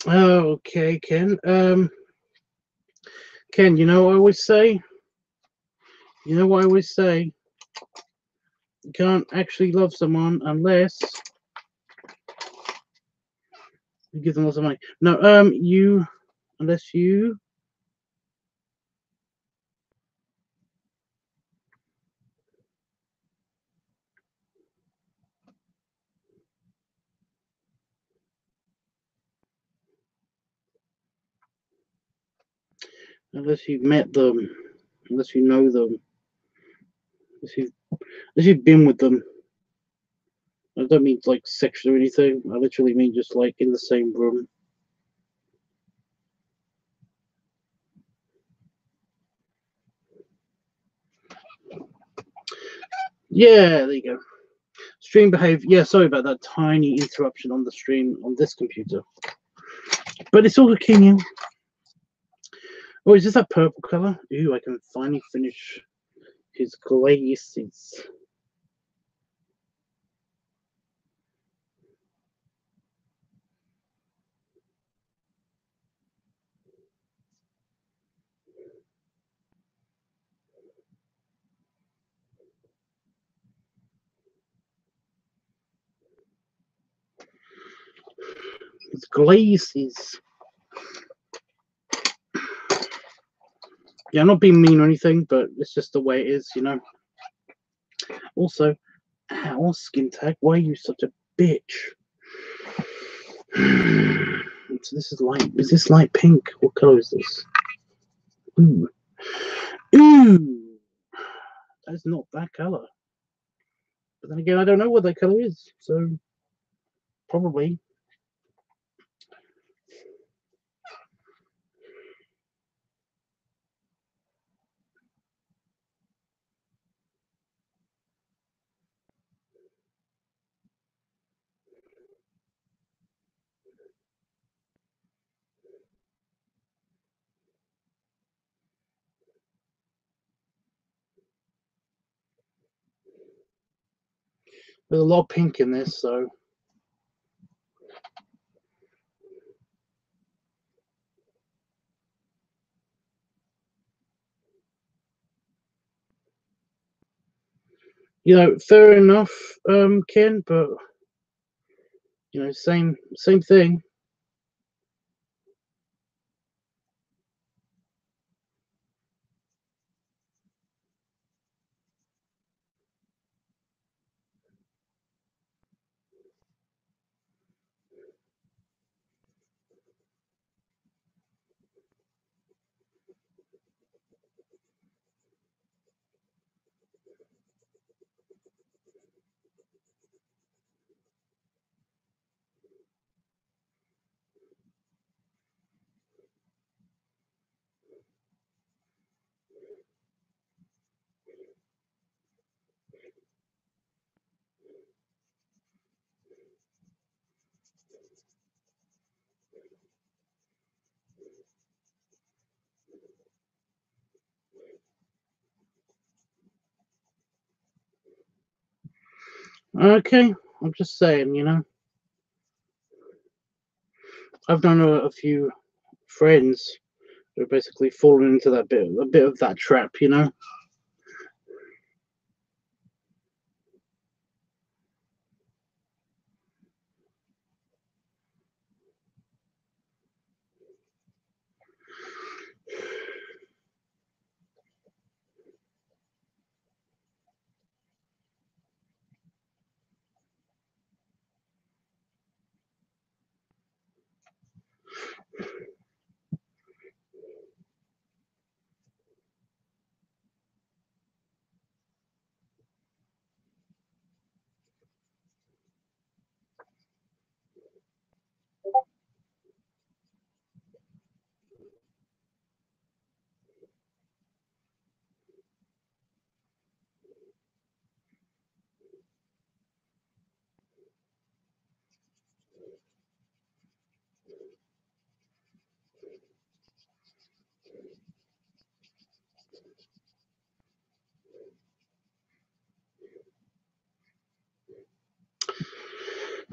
Oh, okay, Ken. Ken, you know what I always say? You know what I always say? You can't actually love someone unless you give them lots of money. No, you unless you. Unless you've met them, unless you know them, unless you've been with them. I don't mean like sexual or anything. I literally mean just like in the same room. Yeah, there you go. Stream behavior. Yeah, sorry about that tiny interruption on the stream on this computer. But it's all kicking in. Oh, is this that purple color? Ooh, I can finally finish his glasses. His glasses. Yeah, I'm not being mean or anything, but it's just the way it is, you know. Also, ow, skin tag, why are you such a bitch? So this is light. Is this light pink? What color is this? Ooh. Ooh. That's not that color. But then again, I don't know what that color is, so probably. There's a lot of pink in this, so. You know, fair enough, Ken, but you know, same thing. Okay, I'm just saying, you know. I've known a few friends who are basically fallen into that a bit of that trap, you know.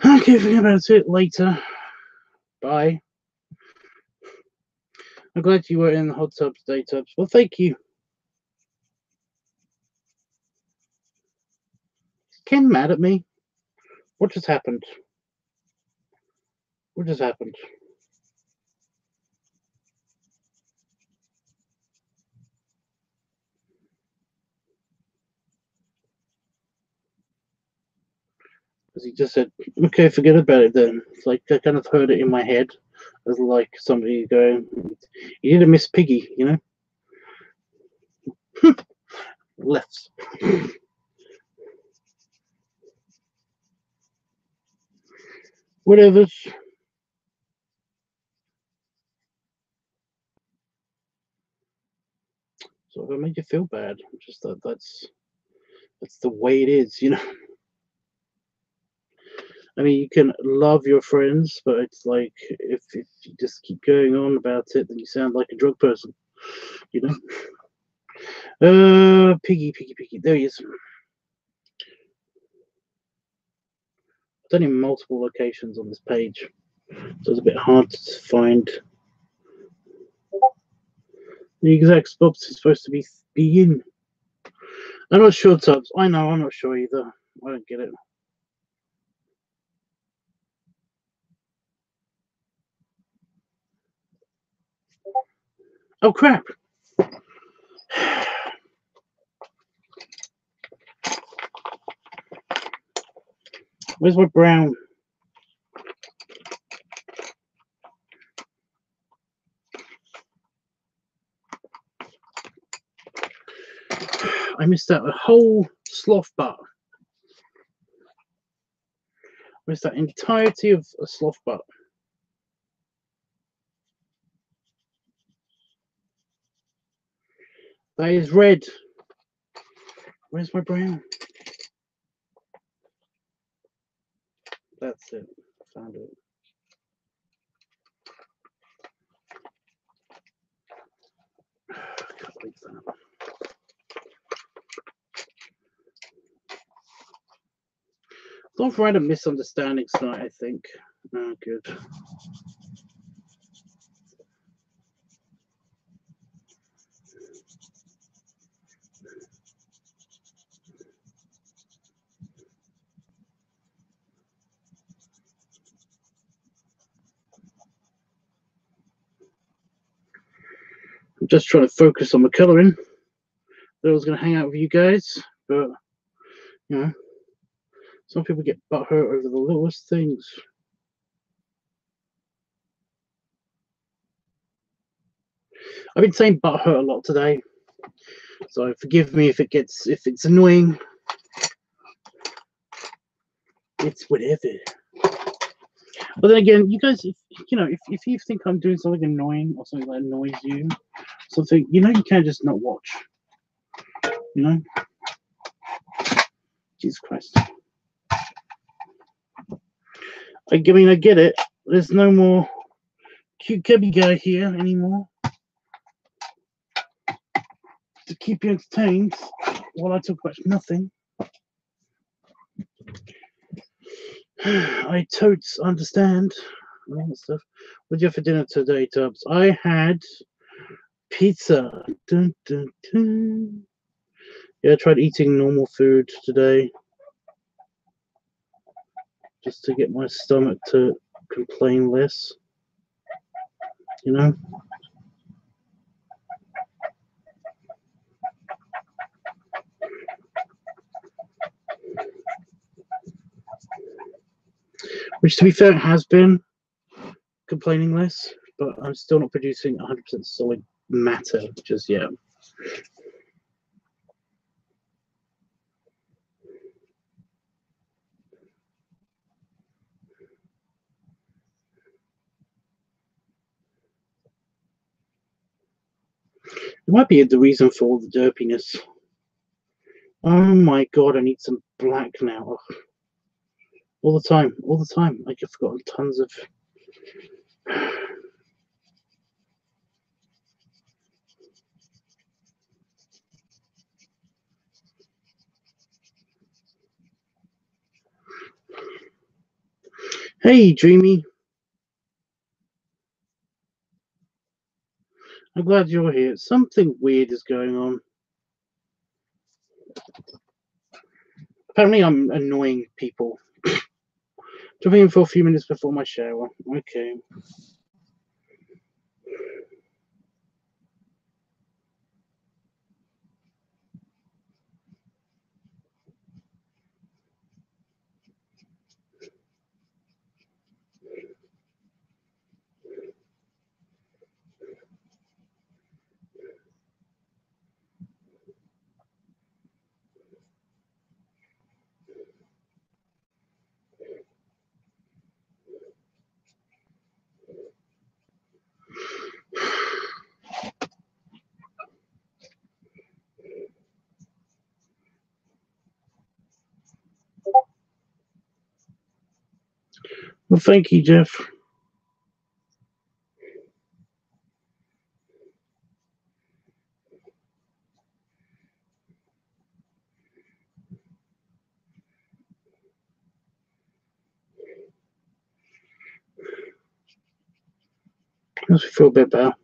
Okay, think about it later. Bye. I'm glad you were in the hot tubs, day tubs. Well, thank you. Is Ken mad at me? What just happened? What just happened? because he just said, "Okay, forget about it then." It's like I kind of heard it in my head as like somebody going, "You need to miss Piggy," you know. Left. Whatever. So if I made you feel bad, just that that's the way it is, you know. I mean, you can love your friends, but it's like if you just keep going on about it, then you sound like a drug person, you know. Piggy, Piggy, Piggy. There he is. Done in multiple locations on this page, so it's a bit hard to find the exact spots it's supposed to be in. I'm not sure, Tubbs. I know, I'm not sure either. I don't get it. Oh crap! Where's my brown? I missed out a whole sloth butt. Missed that entirety of a sloth butt. That is red. Where's my brown? That's it. Found it. I can't believe that. Don't write a misunderstanding tonight, I think. Oh, good. I'm just trying to focus on my colouring. I was going to hang out with you guys, but, you know, some people get butthurt over the littlest things. I've been saying butthurt a lot today, so forgive me if it's annoying. It's whatever. But then again, you guys, if you think I'm doing something annoying or something that annoys you, something, you can't just not watch. You know? Jesus Christ. I mean, I get it. There's no more cute Kebby guy here anymore to keep you entertained while I talk about nothing. I totes understand all that stuff. What did you have for dinner today, Tubbs? I had pizza. Dun, dun, dun. Yeah, I tried eating normal food today just to get my stomach to complain less. You know? Which, to be fair, has been complaining less, but I'm still not producing 100% solid matter just yet. It might be the reason for all the derpiness. Oh my god, I need some black now. All the time, all the time. Like I've forgotten tons of. Hey, Dreamy. I'm glad you're here. Something weird is going on. Apparently, I'm annoying people. Jumping in for a few minutes before my shower. Okay. Well, thank you, Jeff. Makes me feel a bit better.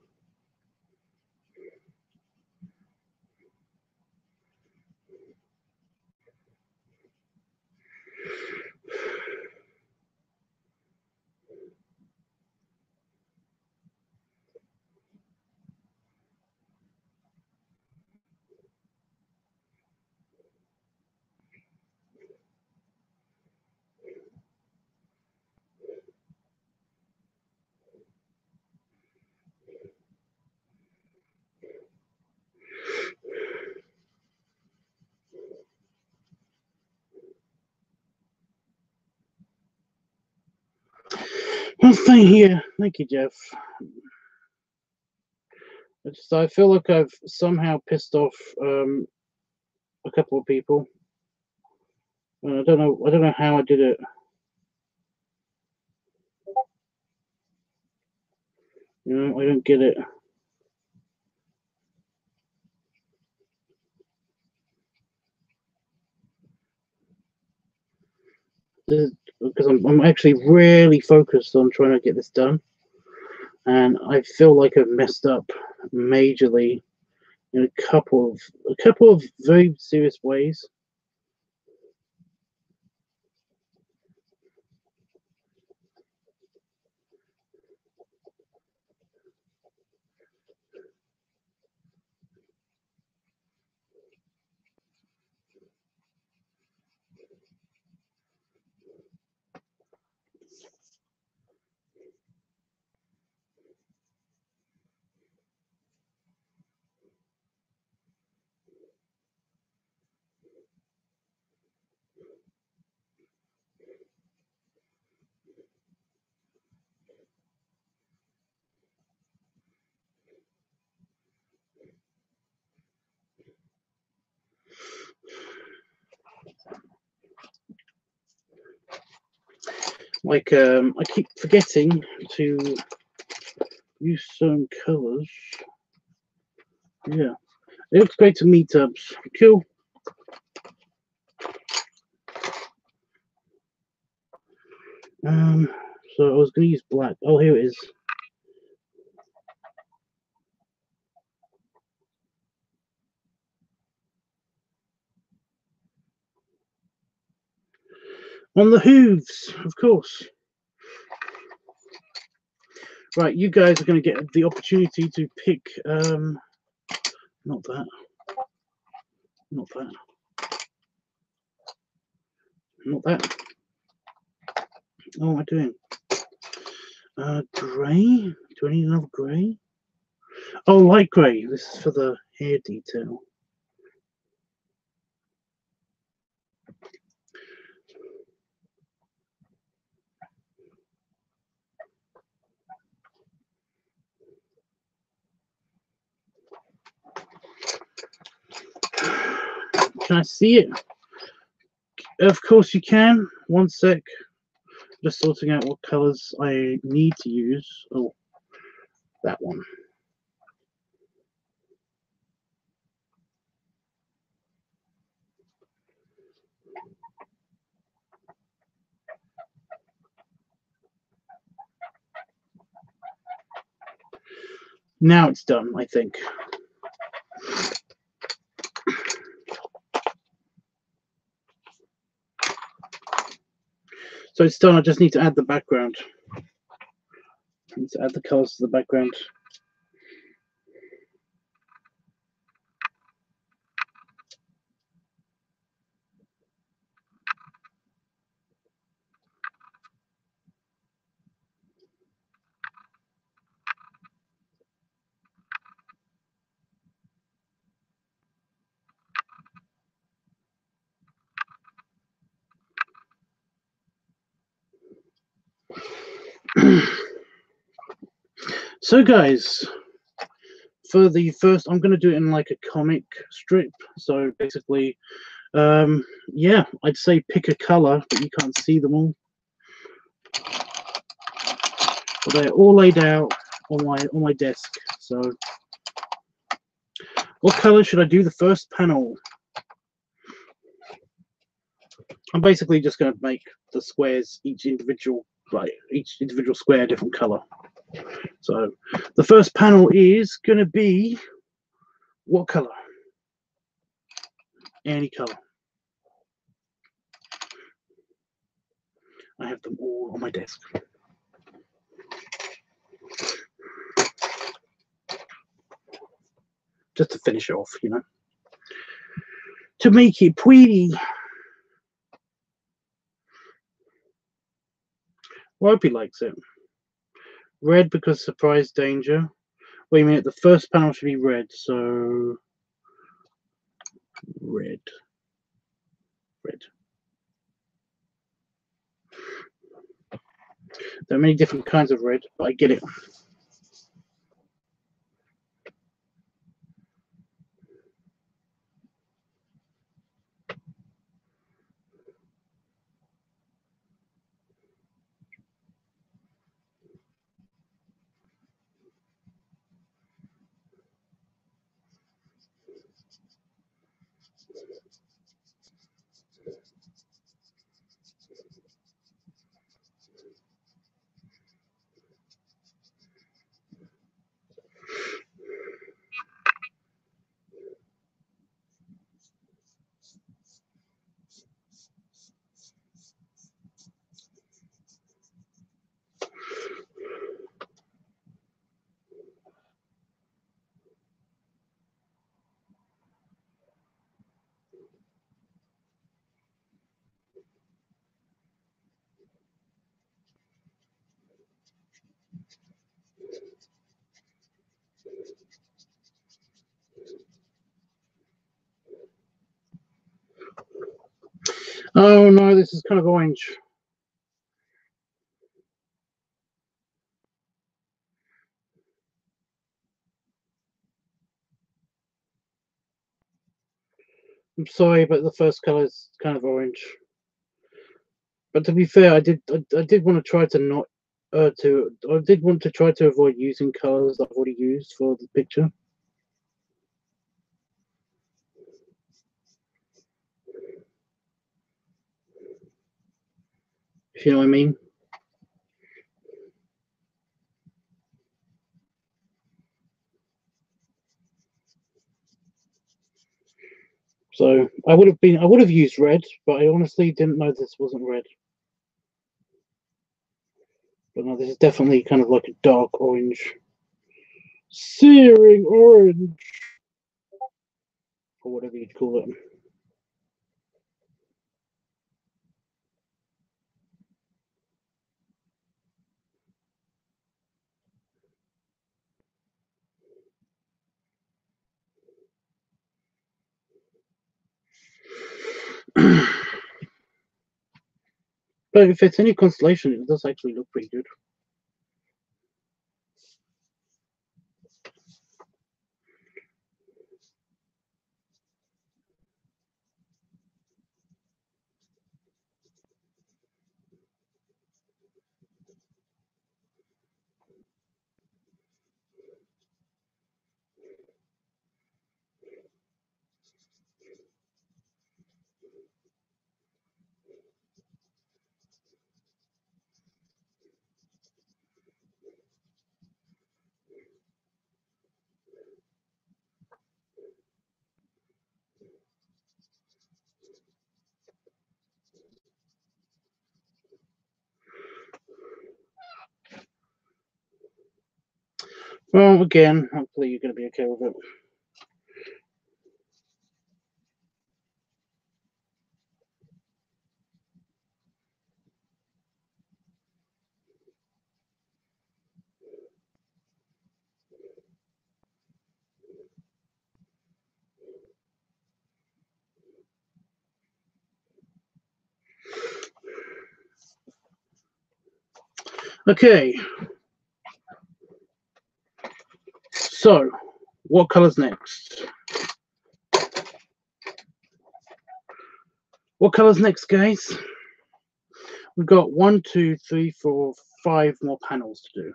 Well, thank you, Jeff. I feel like I've somehow pissed off a couple of people. I don't know how I did it. You know, I don't get it. Because I'm actually really focused on trying to get this done, and I feel like I've messed up majorly in a couple of very serious ways. Like I keep forgetting to use some colors. Yeah, it looks great to me, Tubbs. Cool. So I was going to use black. Oh, here it is. On the hooves, of course. Right, you guys are going to get the opportunity to pick. Not that. Not that. Not that. Oh, what am I doing? Grey? Do I need another grey? Oh, light grey. This is for the hair detail. Can I see it? Of course you can. One sec. Just sorting out what colors I need to use. Oh, that one. Now it's done, I think. So it's done. I just need to add the background. I need to add the colors to the background. So guys, for the first, I'm going to do it in like a comic strip. So basically, yeah, I'd say pick a color, but you can't see them all. they're all laid out on my desk. So what color should I do the first panel? I'm basically just going to make the squares, each individual square a different color. So the first panel is going to be what color? Any color. I have them all on my desk. Just to finish it off, you know. To make it pretty. Well, I hope he likes it. Red because surprise danger. Wait a minute, the first panel should be red, so red. Red. There are many different kinds of red, but I get it. Oh no, this is kind of orange. I'm sorry, but the first color is kind of orange. But to be fair, I did want to try to not I did want to try to avoid using colors I've already used for the picture. If you know what I mean. So I would have used red, but I honestly didn't know this wasn't red. But no, this is definitely kind of like a dark orange. Searing orange. Or whatever you'd call it. But if it's any consolation, it does actually look pretty good. Well, again, hopefully you're going to be okay with it. Okay. So, what color's next? What color's next, guys? We've got 1, 2, 3, 4, 5 more panels to do.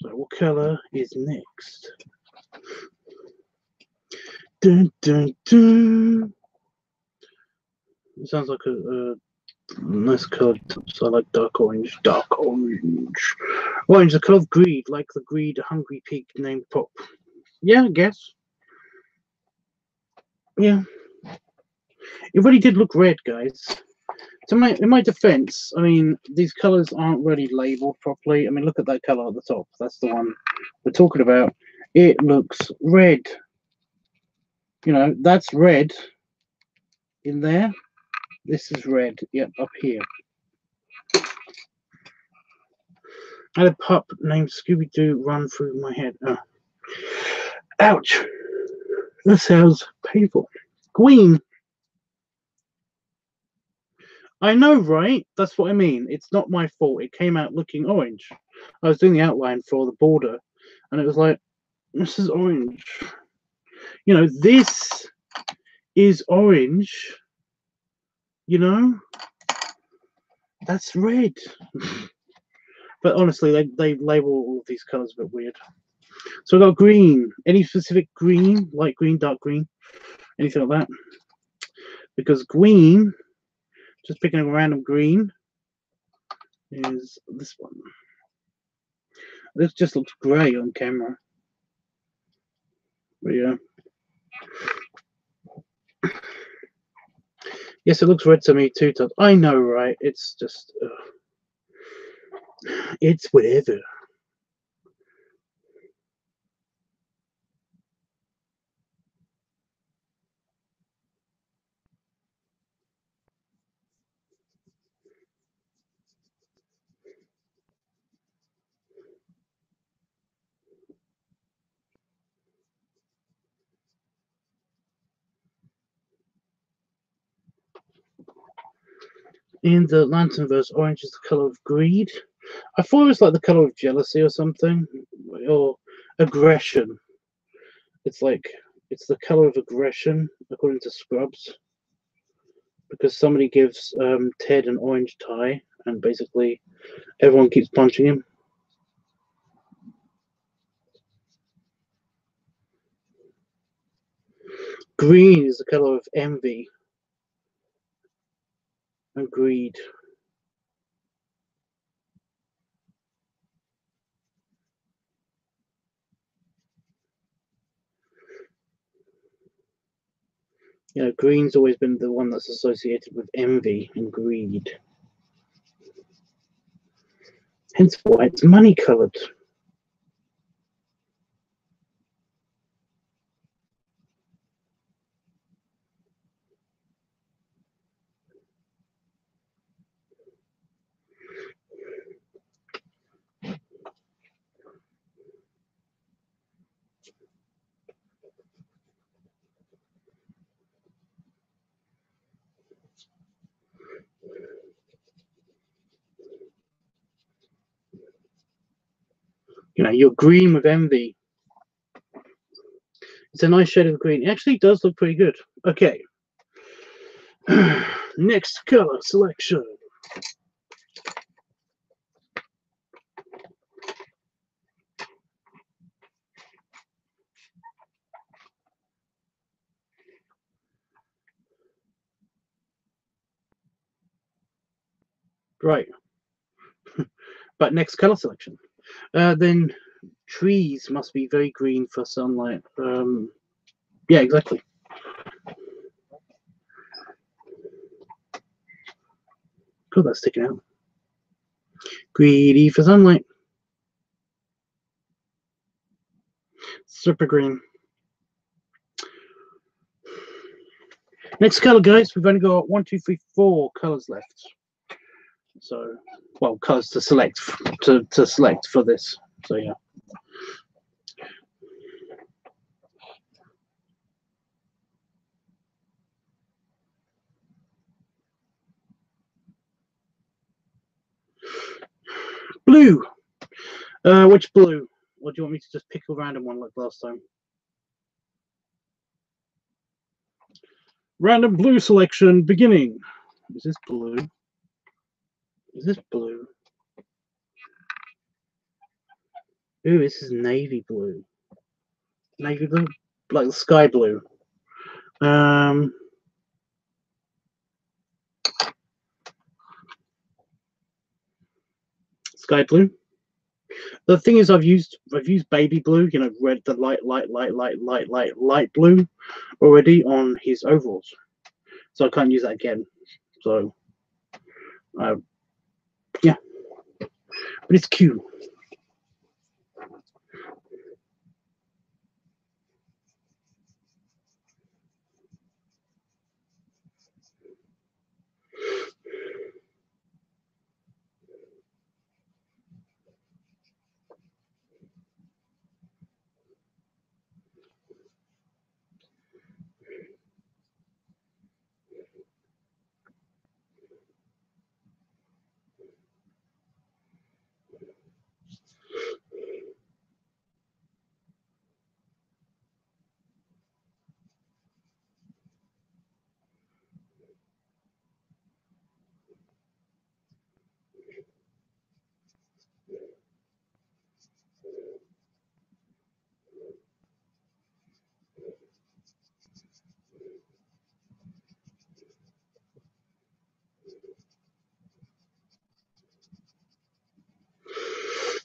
So what color is next? Dun, dun, dun. It sounds like a nice color. So I like dark orange. Dark orange. Orange, the color of greed, like the greed hungry pig named Pop. Yeah, I guess. Yeah. It really did look red, guys. In my defense, I mean, these colors aren't really labeled properly. I mean, look at that color at the top. That's the one we're talking about. It looks red. You know, that's red in there. This is red. Yep, up here. I had a pup named Scooby-Doo run through my head. Oh. Ouch. That sounds painful. Queen. I know, right? That's what I mean. It's not my fault. It came out looking orange. I was doing the outline for the border, and it was like, this is orange. You know, this is orange. You know? That's red. But honestly, they label all of these colors a bit weird. So I've got green. Any specific green? Light green, dark green? Anything like that? Because green, just picking a random green, is this one. This just looks grey on camera. But yeah. Yes, it looks red to me too, Todd. I know, right? It's just... it's whatever. In the Lantern verse, orange is the color of greed. I thought it was like the color of jealousy or something, or aggression. It's like it's the color of aggression according to Scrubs, because somebody gives Ted an orange tie, and basically everyone keeps punching him. Green is the color of envy and greed. You know, green's always been the one that's associated with envy and greed. Hence why it's money colored. You know, you're green with envy. It's a nice shade of green. It actually does look pretty good. Okay. Next color selection. Right. But next color selection. Then trees must be very green for sunlight. Yeah, exactly. Cool, that's sticking out. Greedy for sunlight. Super green. Next color, guys. We've only got 1, 2, 3, 4 colors left. So, well, colors to select to select for this. So yeah. Blue. Which blue? Or do you want me to just pick a random one like last time? Random blue selection beginning. Is this blue? Is this blue? Ooh, this is navy blue. Navy blue? Like the sky blue. Sky blue. The thing is, I've used baby blue, you know, red, the light blue already on his overalls, so I can't use that again. So, yeah, but it's cute.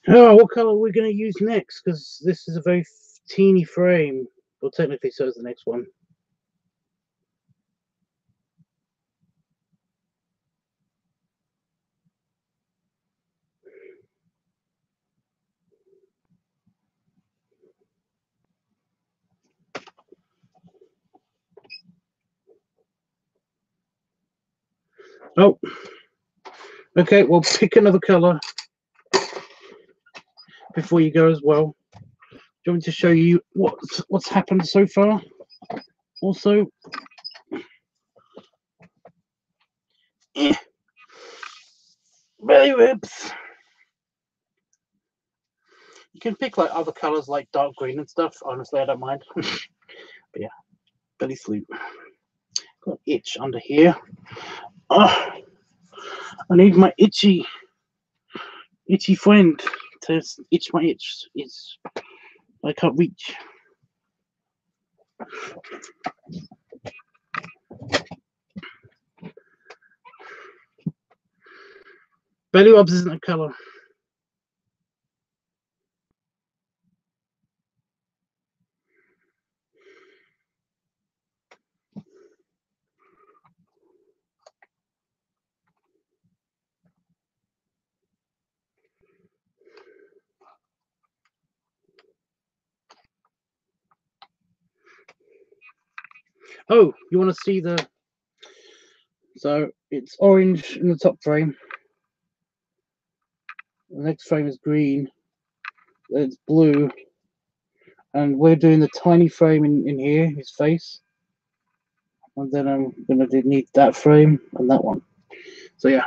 Oh, what color are we going to use next? Because this is a very teeny frame. Well, technically, so is the next one. Oh, okay. Well, pick another color before you go as well. Do you want me to show you what's happened so far? Also, belly ribs. You can pick like other colors like dark green and stuff. Honestly, I don't mind. But yeah, belly sleep. Got an itch under here. Oh, I need my itchy friend to itch my itch. I can't reach. Belly rubs isn't a color. Oh, you want to see the... So it's orange in the top frame. The next frame is green. Then it's blue. And we're doing the tiny frame in here, his face. And then I'm going to need that frame and that one. So yeah.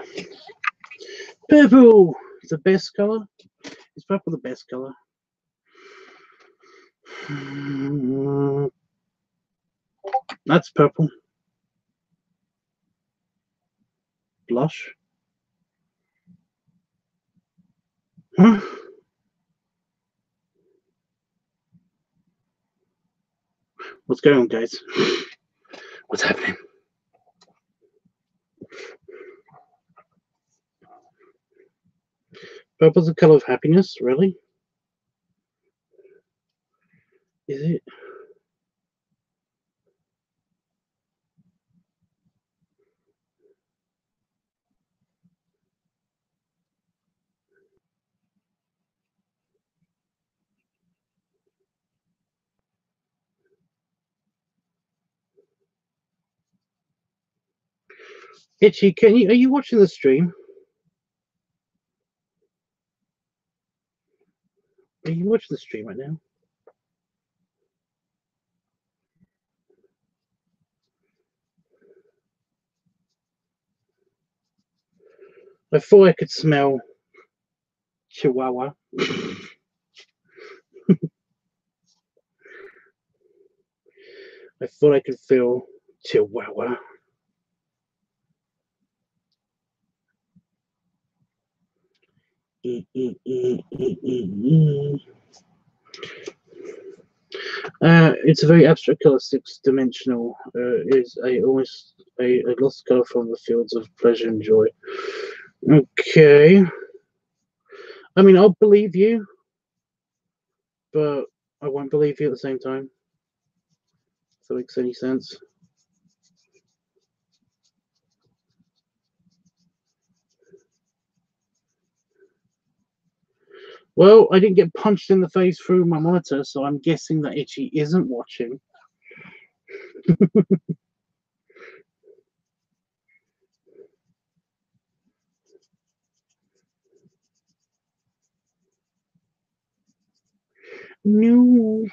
Purple is the best color. Is purple the best color? That's purple. Blush. Huh? What's going on, guys? What's happening? Purple's the color of happiness, really? Is it? Itchy, are you watching the stream? Are you watching the stream right now? I thought I could smell Chihuahua. I thought I could feel Chihuahua. It's a very abstract color, six-dimensional. Is almost a lost color from the fields of pleasure and joy. Okay. I mean, I'll believe you, but I won't believe you at the same time. If that makes any sense. Well, I didn't get punched in the face through my monitor, so I'm guessing that Itchy isn't watching. No.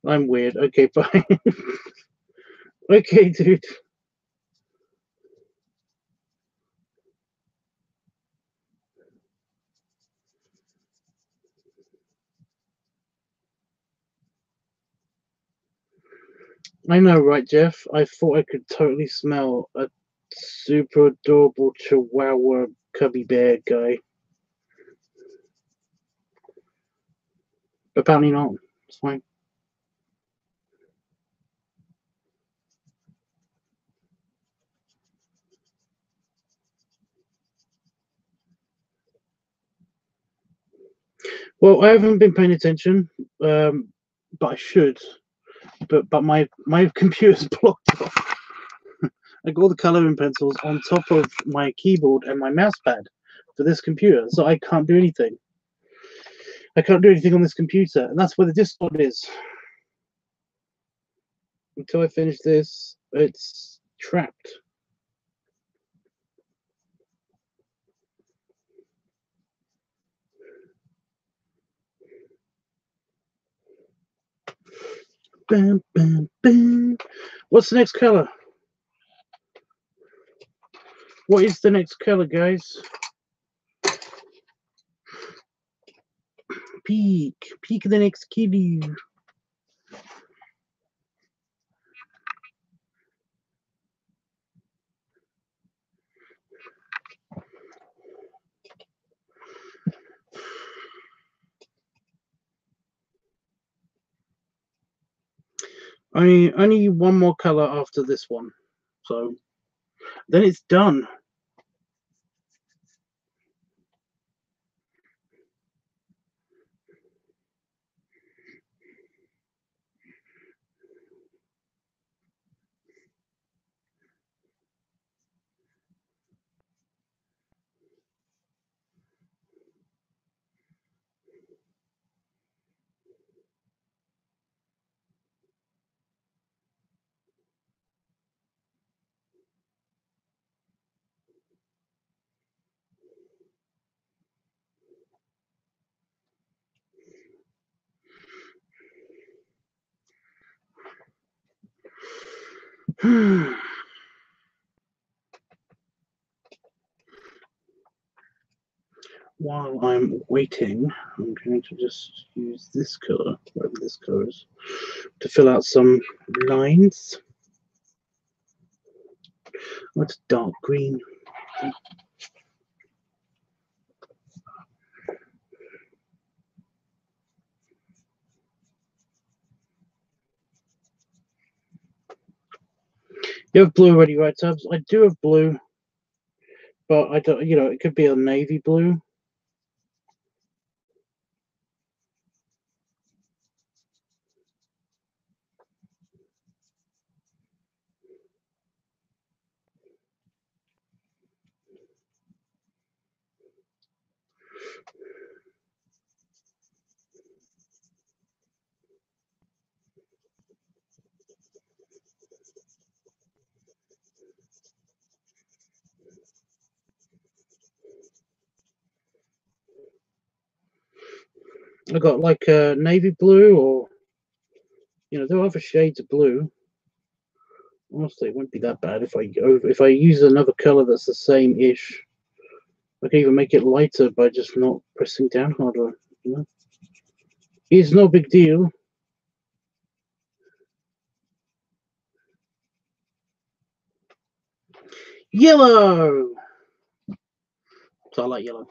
I'm weird. Okay, fine. Okay, dude. I know, right, Jeff? I thought I could totally smell a super adorable Chihuahua cubby bear guy. Apparently not. It's fine. Well, I haven't been paying attention, but I should. But my computer's blocked off. I got all the coloring pencils on top of my keyboard and my mouse pad for this computer, so I can't do anything. I can't do anything on this computer, and that's where the Discord is. Until I finish this, it's trapped. Bam, bam, bam. What's the next color? What is the next color, guys? Peek the next kitty. Only one more color after this one, so then it's done. While I'm waiting, I'm going to just use this color, whatever this color is, to fill out some lines. What's dark green? You have blue already, right, Tubbs? I do have blue, but I don't. You know, it could be a navy blue. I got like a navy blue, or there are other shades of blue. Honestly, it wouldn't be that bad if I use another color that's the same ish. I can even make it lighter by just not pressing down harder. It's no big deal. Yellow. So I like yellow.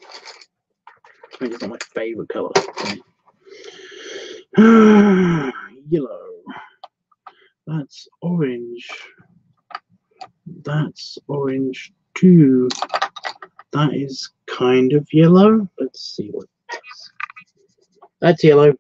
I think it's not my favorite color. Yellow. That's orange. That's orange too. That is kind of yellow. Let's see what it is. That's yellow.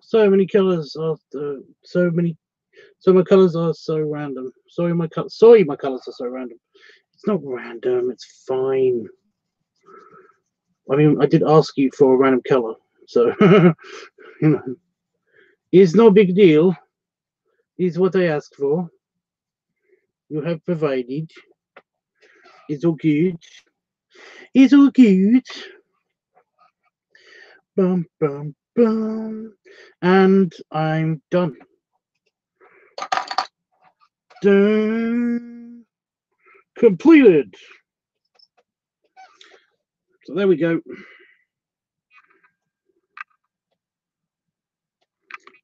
So many colors are so my colors are so random. Sorry, my colors are so random. It's not random. It's fine. I mean, I did ask you for a random color, so you know, it's no big deal. It's what I asked for. You have provided. It's all good. It's all good. Bum bum bum. And I'm done. Done. Completed. So there we go.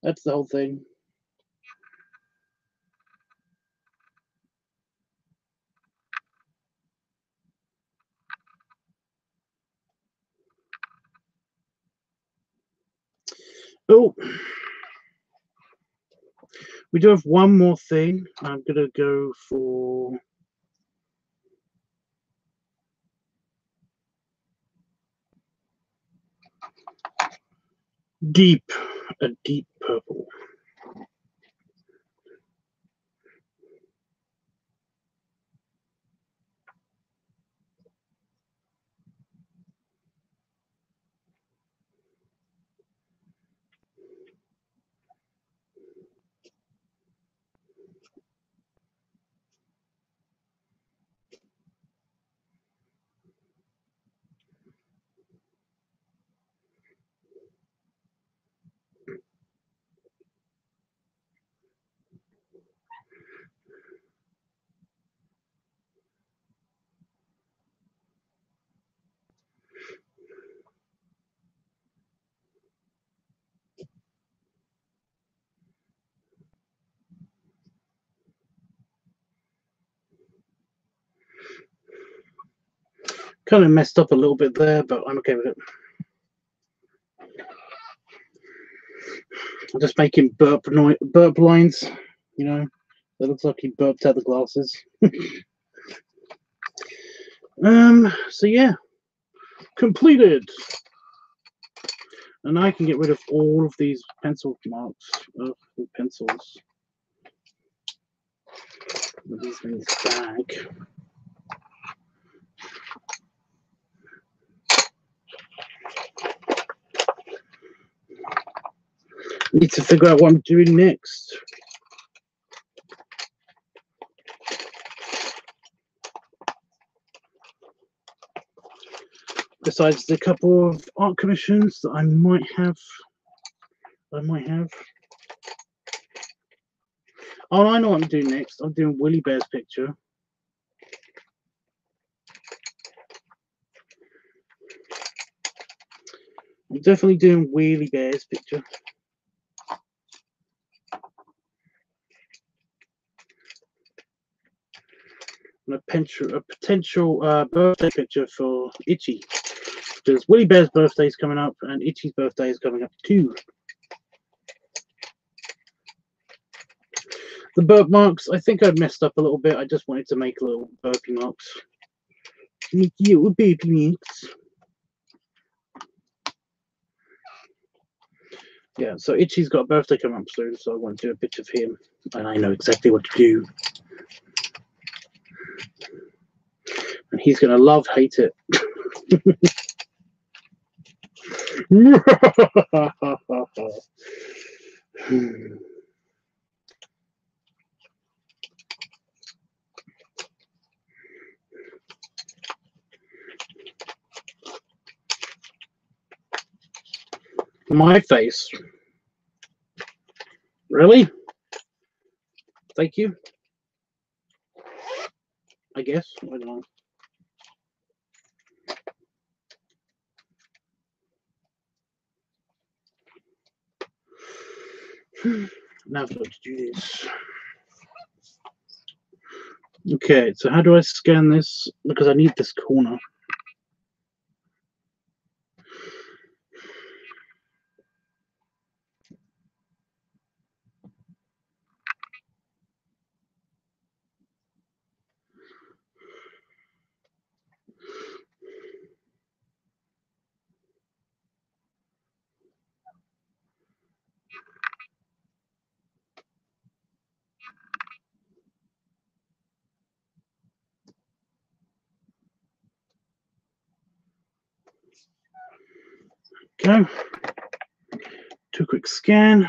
That's the whole thing. Oh, we do have one more thing. I'm gonna go for a deep purple. Kind of messed up a little bit there, but I'm okay with it. I'm just making burp lines, you know. That looks like he burped out the glasses. So yeah, completed. And I can get rid of all of these pencil marks of the pencils. Put these things back. Need to figure out what I'm doing next. Besides the couple of art commissions that I might have. Oh, I know what I'm doing next. I'm doing Willie Bear's picture. I'm definitely doing Wheelie Bear's picture. And a potential birthday picture for Itchy. Because Willie Bear's birthday is coming up and Itchy's birthday is coming up too. The burp marks, I think I messed up a little bit. I just wanted to make little burpy marks. Make little burpy marks. Yeah, so Itchy's got a birthday coming up soon, so I want to do a picture of him. And I know exactly what to do. He's gonna hate it. My face. Really? Thank you. I guess. I don't know. Now I've got to do this. Okay, so how do I scan this? Because I need this corner. Okay. Too quick scan.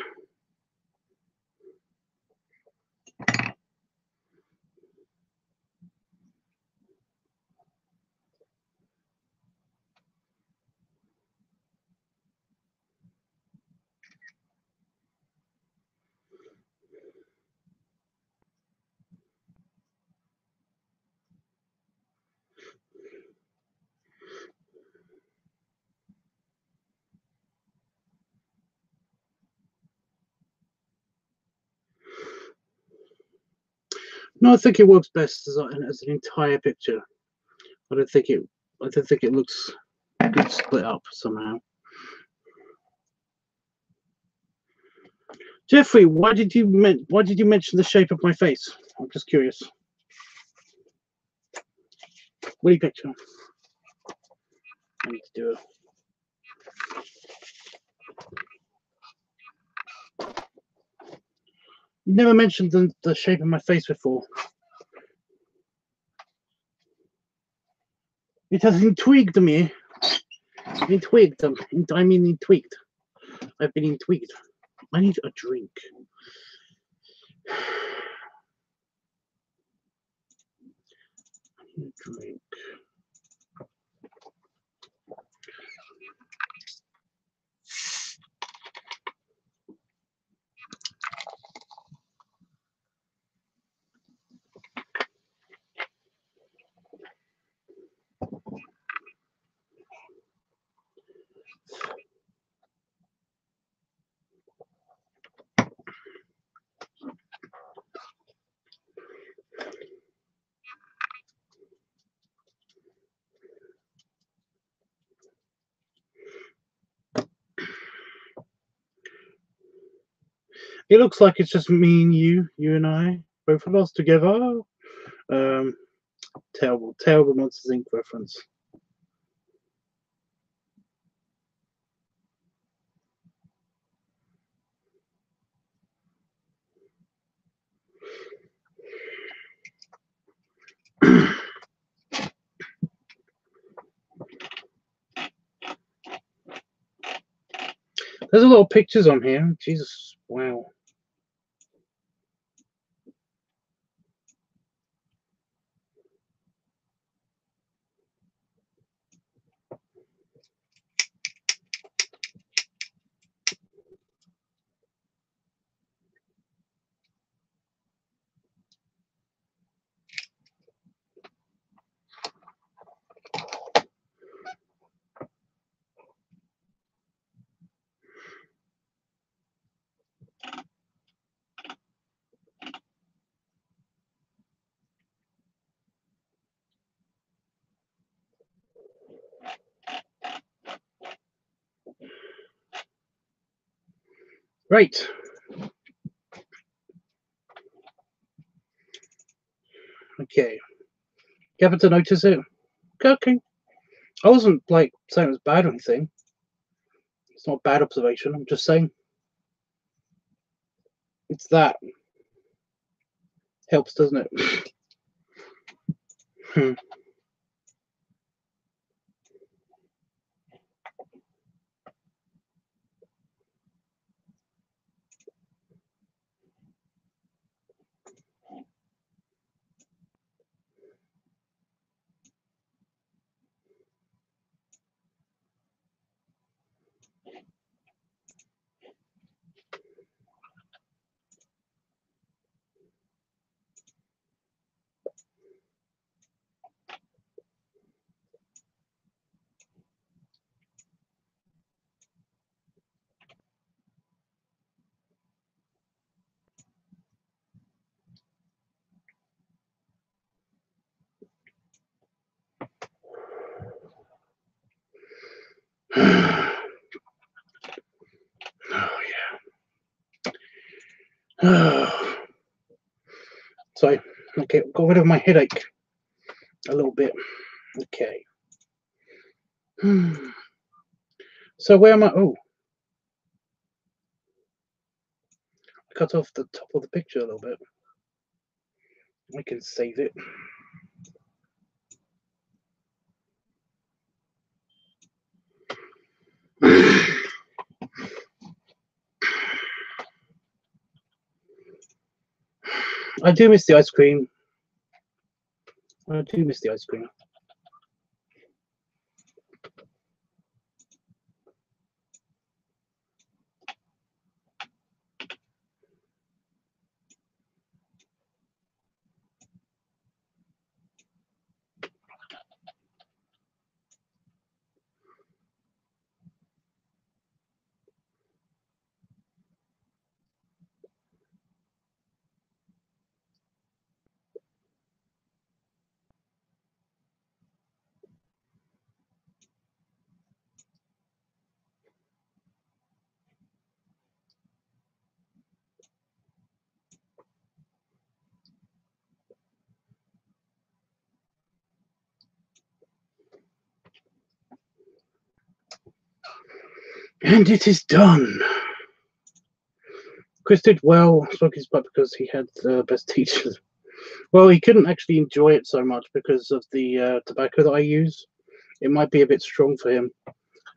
No, I think it works best as an entire picture. I don't think it looks good split up somehow. Jeffrey, why did you mention the shape of my face? I'm just curious. What do you picture? I need to do it. You never mentioned the shape of my face before. It has intrigued me. Intrigued. I mean intrigued. I've been intrigued. I need a drink. I need a drink. It looks like it's just me and you and I, both of us together. Terrible Monsters Inc. reference. There's a lot of pictures on here. Jesus, wow. Right. Okay. You happen to notice it? Okay. I wasn't like saying it was bad or anything. It's not a bad observation. I'm just saying it's that. Helps, doesn't it? Oh yeah. So, okay, got rid of my headache a little bit. Okay. So where am I? Oh, I cut off the top of the picture a little bit. I can save it. I do miss the ice cream. I do miss the ice cream. And it is done. Chris did well. Spoke his butt because he had the best teachers. Well, he couldn't actually enjoy it so much because of the tobacco that I use. It might be a bit strong for him.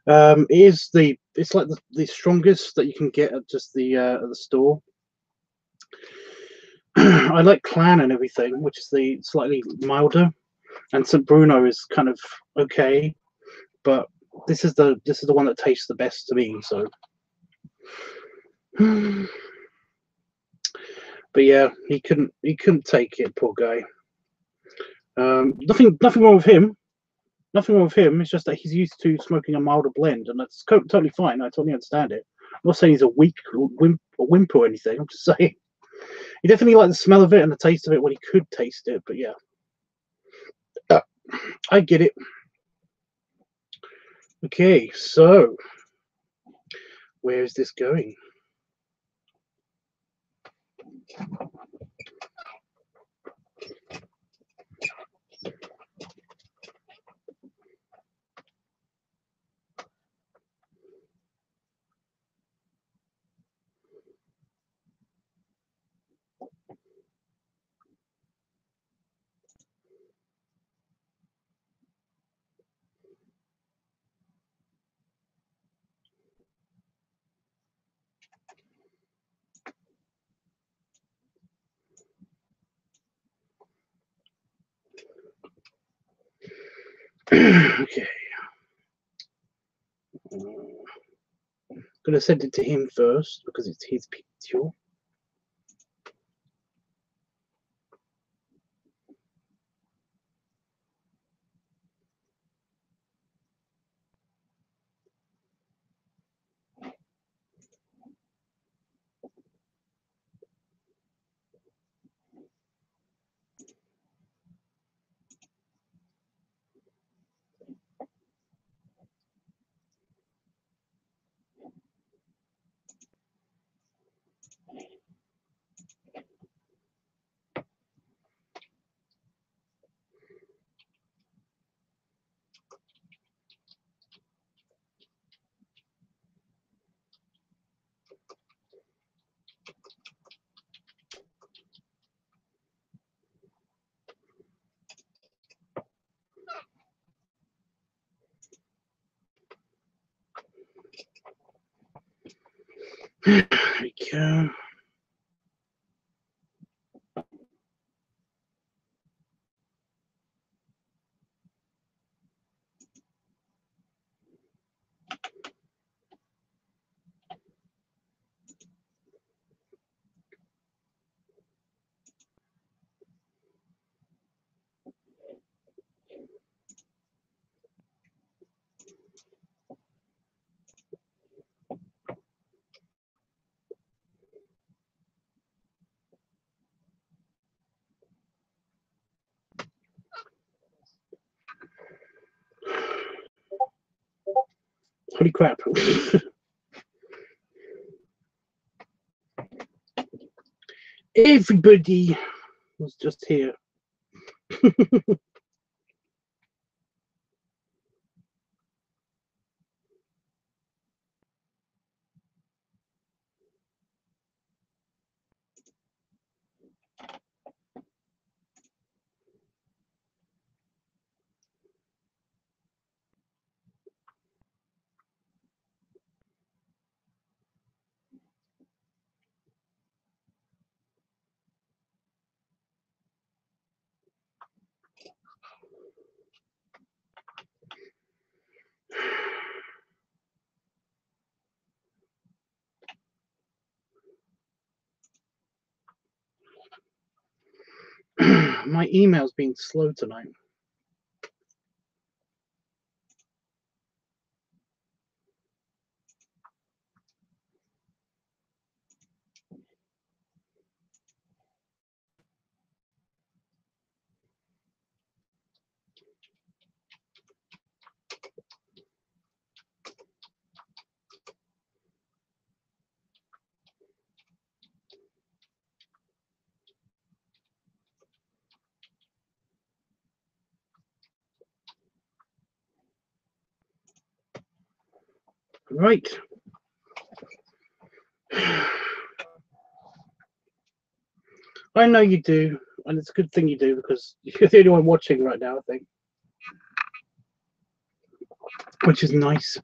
It's like the strongest that you can get at just the store. I like Clan and everything, which is the slightly milder, and St. Bruno is kind of okay, but this is the one that tastes the best to me. So, but yeah, he couldn't take it, poor guy. Nothing wrong with him. Nothing wrong with him. It's just that he's used to smoking a milder blend, and that's totally fine. I totally understand it. I'm not saying he's a weak wimp or anything. I'm just saying he definitely liked the smell of it and the taste of it when he could taste it. But yeah, I get it. Okay, so where is this going? Okay. I'm gonna send it to him first because it's his picture. There we go. Holy crap. Everybody was just here. My email's been slow tonight. Right. I know you do, and it's a good thing you do because you're the only one watching right now, I think. Which is nice.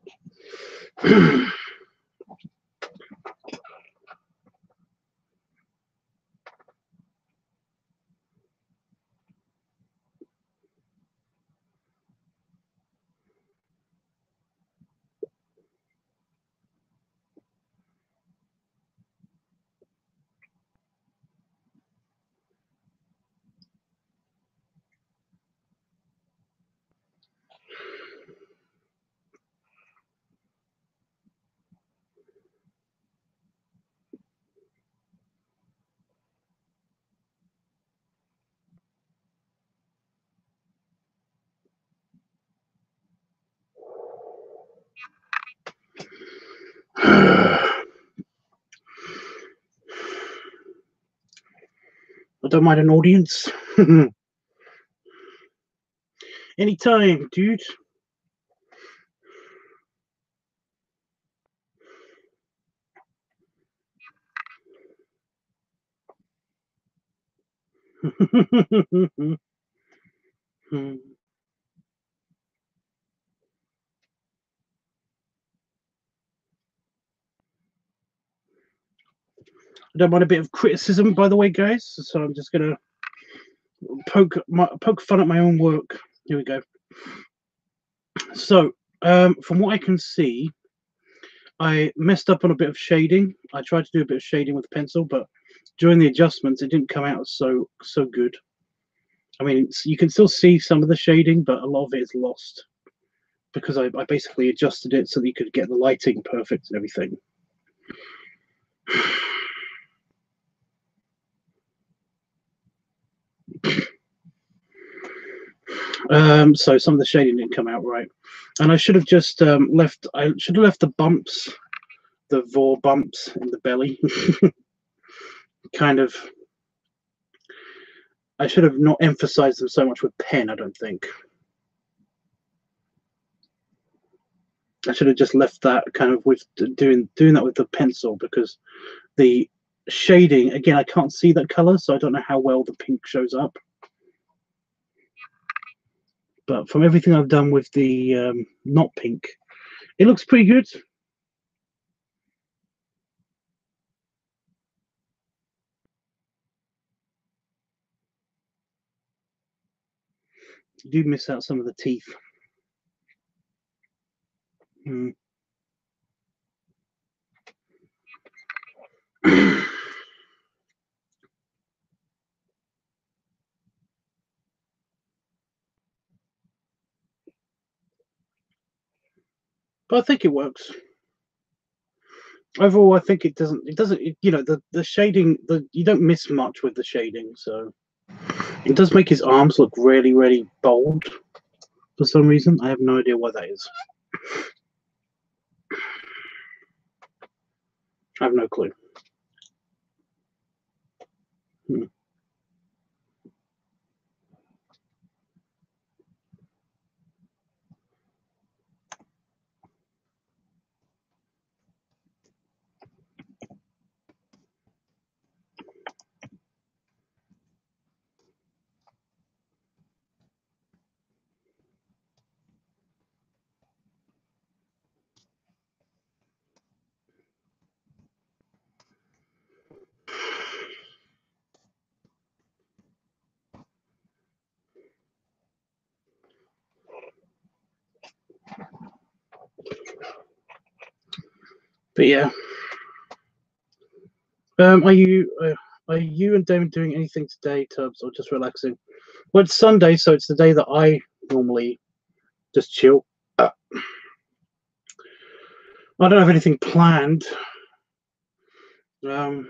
I don't mind an audience. Anytime, dude. I don't mind a bit of criticism, by the way, guys. So I'm just gonna poke fun at my own work. Here we go. So, from what I can see, I messed up on a bit of shading. I tried to do a bit of shading with the pencil, but during the adjustments, it didn't come out so good. I mean, you can still see some of the shading, but a lot of it is lost because I basically adjusted it so that you could get the lighting perfect and everything. So some of the shading didn't come out right, and I should have just left. I should have left the bumps, the vor bumps in the belly, kind of. I should have not emphasized them so much with pen. I don't think. I should have just left that kind of with doing that with the pencil, because the shading, again, I can't see that color, so I don't know how well the pink shows up. But from everything I've done with the not pink, it looks pretty good. You do miss out some of the teeth. But I think it works. Overall, I think it doesn't. You know, the shading. You don't miss much with the shading, so it does make his arms look really bold for some reason. I have no idea why that is. I have no clue. But yeah, are you and Damon doing anything today, Tubbs, or just relaxing? Well, it's Sunday, so it's the day that I normally just chill. I don't have anything planned. So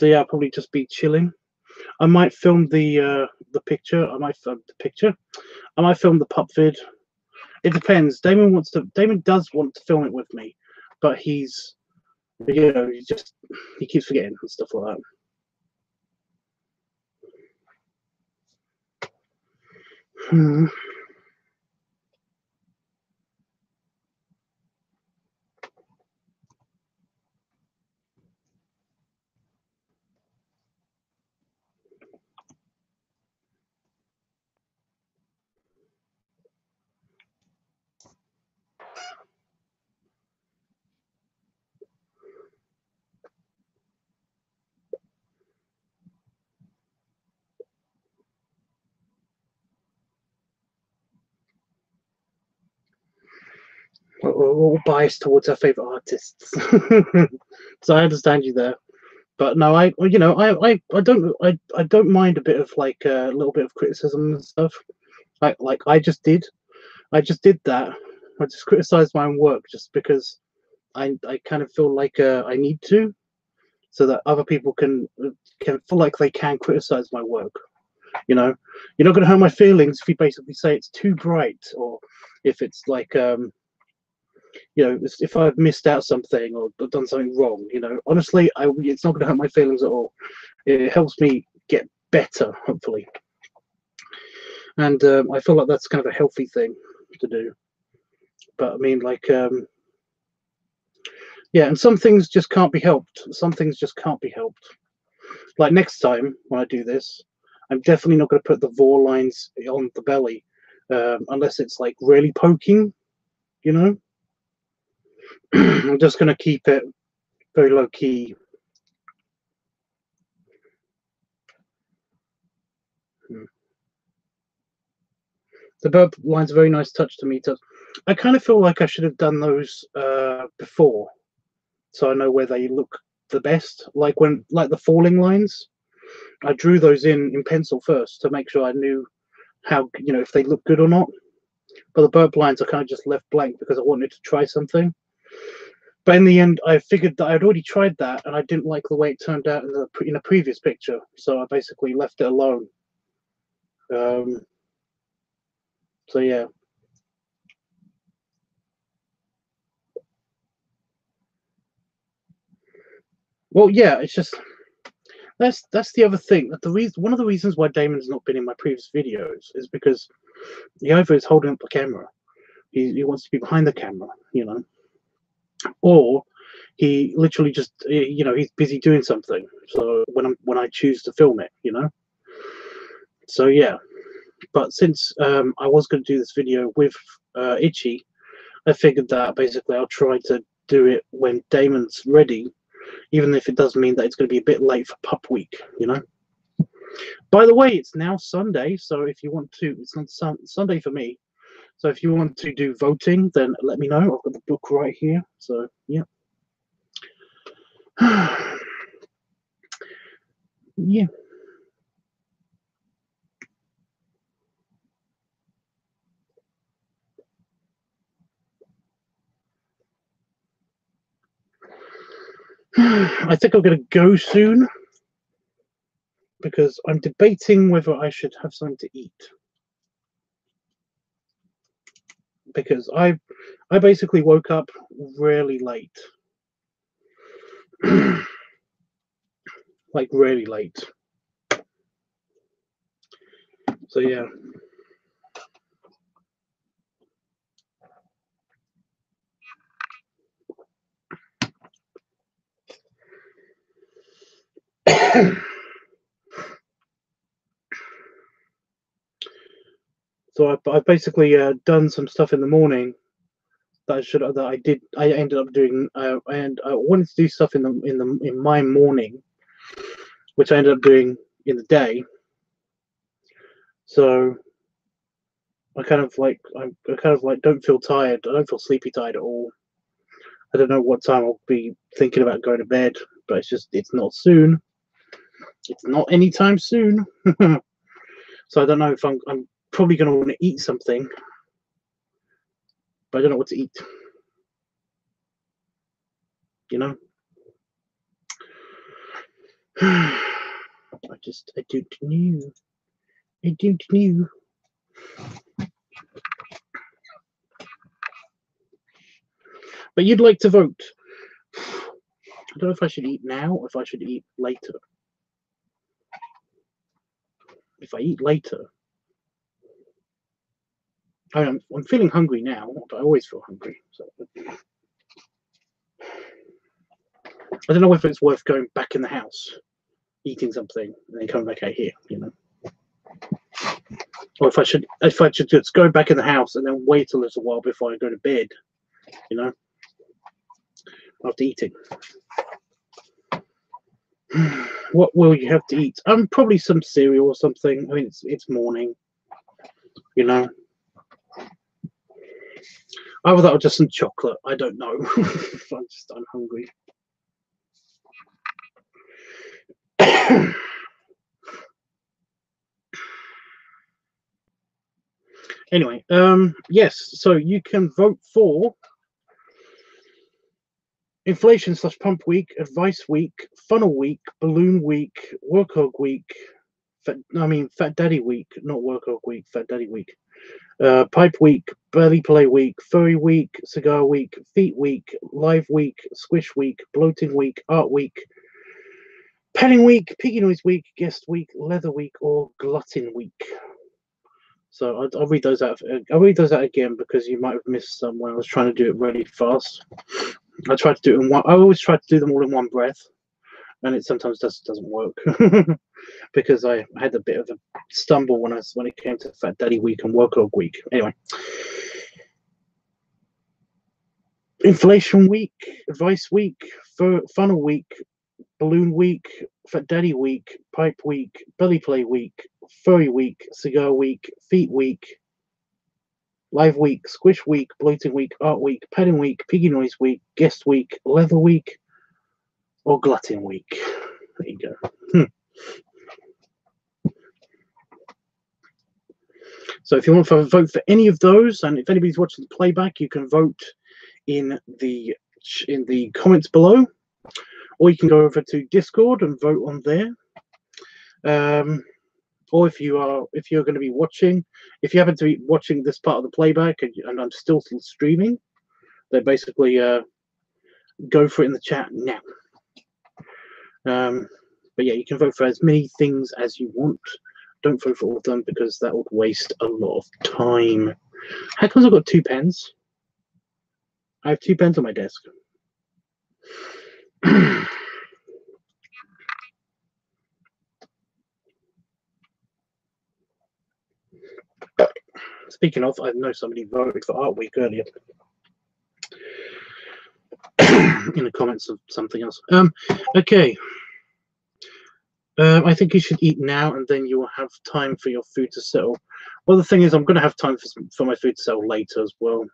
yeah, I'll probably just be chilling. I might film the picture. I might film the picture. I might film the pup vid. It depends. Damon does want to film it with me, but he's, you know, he keeps forgetting and stuff like that. We're all biased towards our favorite artists, so I understand you there. But no, I don't mind a bit of like a little bit of criticism and stuff. Like I just did that. I just criticized my own work just because I kind of feel like I need to, so that other people can feel like they can criticize my work. You know, you're not going to hurt my feelings if you basically say it's too bright, or if it's like if I've missed out something or done something wrong. Honestly, it's not going to hurt my feelings at all. It helps me get better, hopefully, and I feel like that's kind of a healthy thing to do. But I mean, like, yeah, and some things just can't be helped. Some things just can't be helped. Like next time when I do this, I'm definitely not going to put the vor lines on the belly unless it's like really poking, I'm just going to keep it very low key. The burp line's a very nice touch to me. I kind of feel like I should have done those before, so I know where they look the best. Like the falling lines, I drew those in pencil first to make sure I knew how, if they look good or not. But the burp lines I kind of just left blank because I wanted to try something. But in the end, I figured that I'd already tried that and I didn't like the way it turned out in a previous picture, so I basically left it alone. So yeah. Well, yeah, it's just that's the other thing. One of the reasons why Damon's not been in my previous videos is because he either is holding up the camera, he wants to be behind the camera, or he literally just he's busy doing something. So when I choose to film it, So yeah, but since I was going to do this video with Itchy, I figured that basically I'll try to do it when Damon's ready, even if it does mean that it's going to be a bit late for Pup Week, By the way, it's now Sunday, so if you want to, it's not Sunday for me. So if you want to do voting, then let me know. I've got the book right here. So yeah. Yeah. I think I'm going to go soon because I'm debating whether I should have something to eat. Because I basically woke up really late. like really late. So yeah. So I basically done some stuff in the morning I ended up doing, and I wanted to do stuff in my morning, which I ended up doing in the day. So I kind of like don't feel tired. I don't feel sleepy tired at all. I don't know what time I'll be thinking about going to bed, but it's not soon. It's not anytime soon. So I don't know if I'm probably going to want to eat something, but I don't know what to eat. You know. I don't know. I don't know. But you'd like to vote. I don't know if I should eat now or if I should eat later. If I eat later, I'm feeling hungry now, but I always feel hungry. So I don't know if it's worth going back in the house, eating something, and then coming back out here, you know. Or if I should just go back in the house and then wait a little while before I go to bed, you know, after eating. What will you have to eat? Probably some cereal or something. I mean, it's morning, you know. Either that or just some chocolate. I don't know. I'm hungry. Anyway, yes. So you can vote for inflation/pump week, advice week, funnel week, balloon week, work hog week. Fat daddy week, not work hog week. Fat daddy week. Pipe week, belly play week, furry week, cigar week, feet week, live week, squish week, bloating week, art week, penning week, piggy noise week, guest week, leather week, or glutton week. So I'll read those out. I'll read those out again because you might have missed some when I was trying to do it really fast. I tried to do it in one. I always try to do them all in one breath, and it sometimes doesn't work because I had a bit of a stumble when it came to Fat Daddy Week and Work Hog Week. Anyway, Inflation Week, Advice Week, Funnel Week, Balloon Week, Fat Daddy Week, Pipe Week, Belly Play Week, Furry Week, Cigar Week, Feet Week, Live Week, Squish Week, Bloating Week, Art Week, Petting Week, Piggy Noise Week, Guest Week, Leather Week, or Glutton Week. There you go. So if you want to vote for any of those, and if anybody's watching the playback, you can vote in the comments below, or you can go over to Discord and vote on there. Or if you're going to be watching, if you happen to be watching this part of the playback and I'm still streaming, then basically go for it in the chat now. But yeah, you can vote for as many things as you want. Don't vote for all of them because that would waste a lot of time. How come I've got 2 pens? I have 2 pens on my desk. Speaking of, I know somebody voted for Art Week earlier in the comments of something else. Okay. I think you should eat now, and then you will have time for your food to settle. Well, the thing is, I'm going to have time for my food to settle later as well.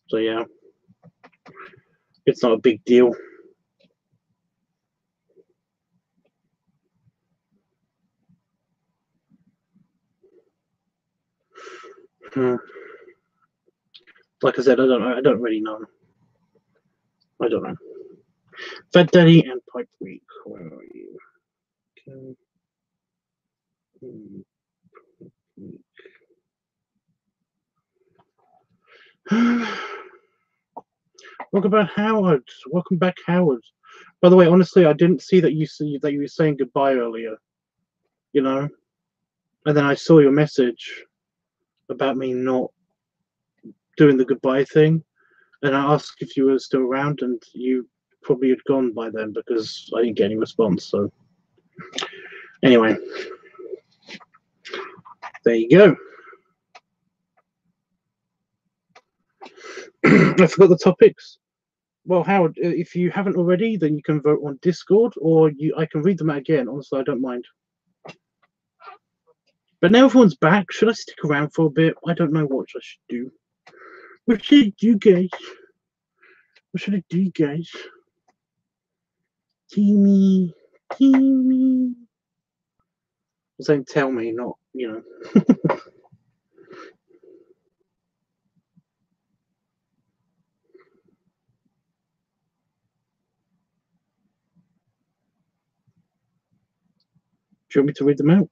So yeah, it's not a big deal. Like I said, I don't know. I don't really know. I don't know. Fat Daddy and Pipe Week. Where are you? Okay. Welcome back, Howard. Welcome back, Howard. By the way, honestly, I didn't see that you were saying goodbye earlier. You know, and then I saw your message about me not doing the goodbye thing, and I asked if you were still around, and you probably had gone by then because I didn't get any response. So, anyway, there you go. I forgot the topics. Well, Howard, if you haven't already, then you can vote on Discord, or I can read them out again. Honestly, I don't mind. But now everyone's back. Should I stick around for a bit? I don't know what I should do. What should I do, guys? What should I do, guys? Teamy. I'm saying tell me, not, you know. Do you want me to read them out?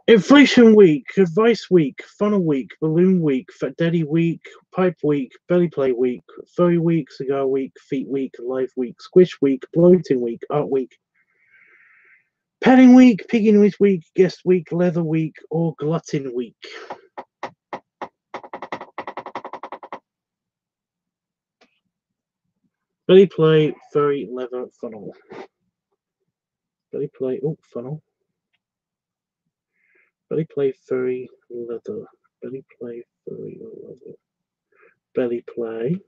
Inflation week, advice week, funnel week, balloon week, fat daddy week, pipe week, belly play week, furry week, cigar week, feet week, live week, squish week, bloating week, art week, padding week, piggy noise week, guest week, leather week, or glutton week. Belly play, furry, leather, funnel. Belly play, oh, funnel. Belly play, furry, leather. Belly play, furry, leather. Belly play,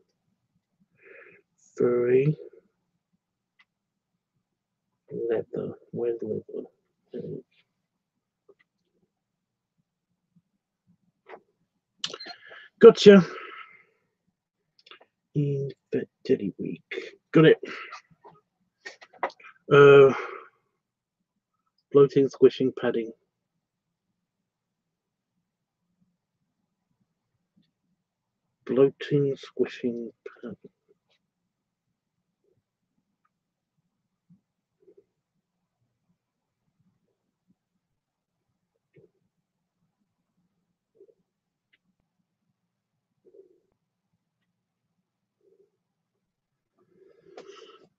furry, leather. Where's leather? Gotcha. In Fat Daddy week. Got it. Bloating, squishing, padding. Bloating, squishing, padding.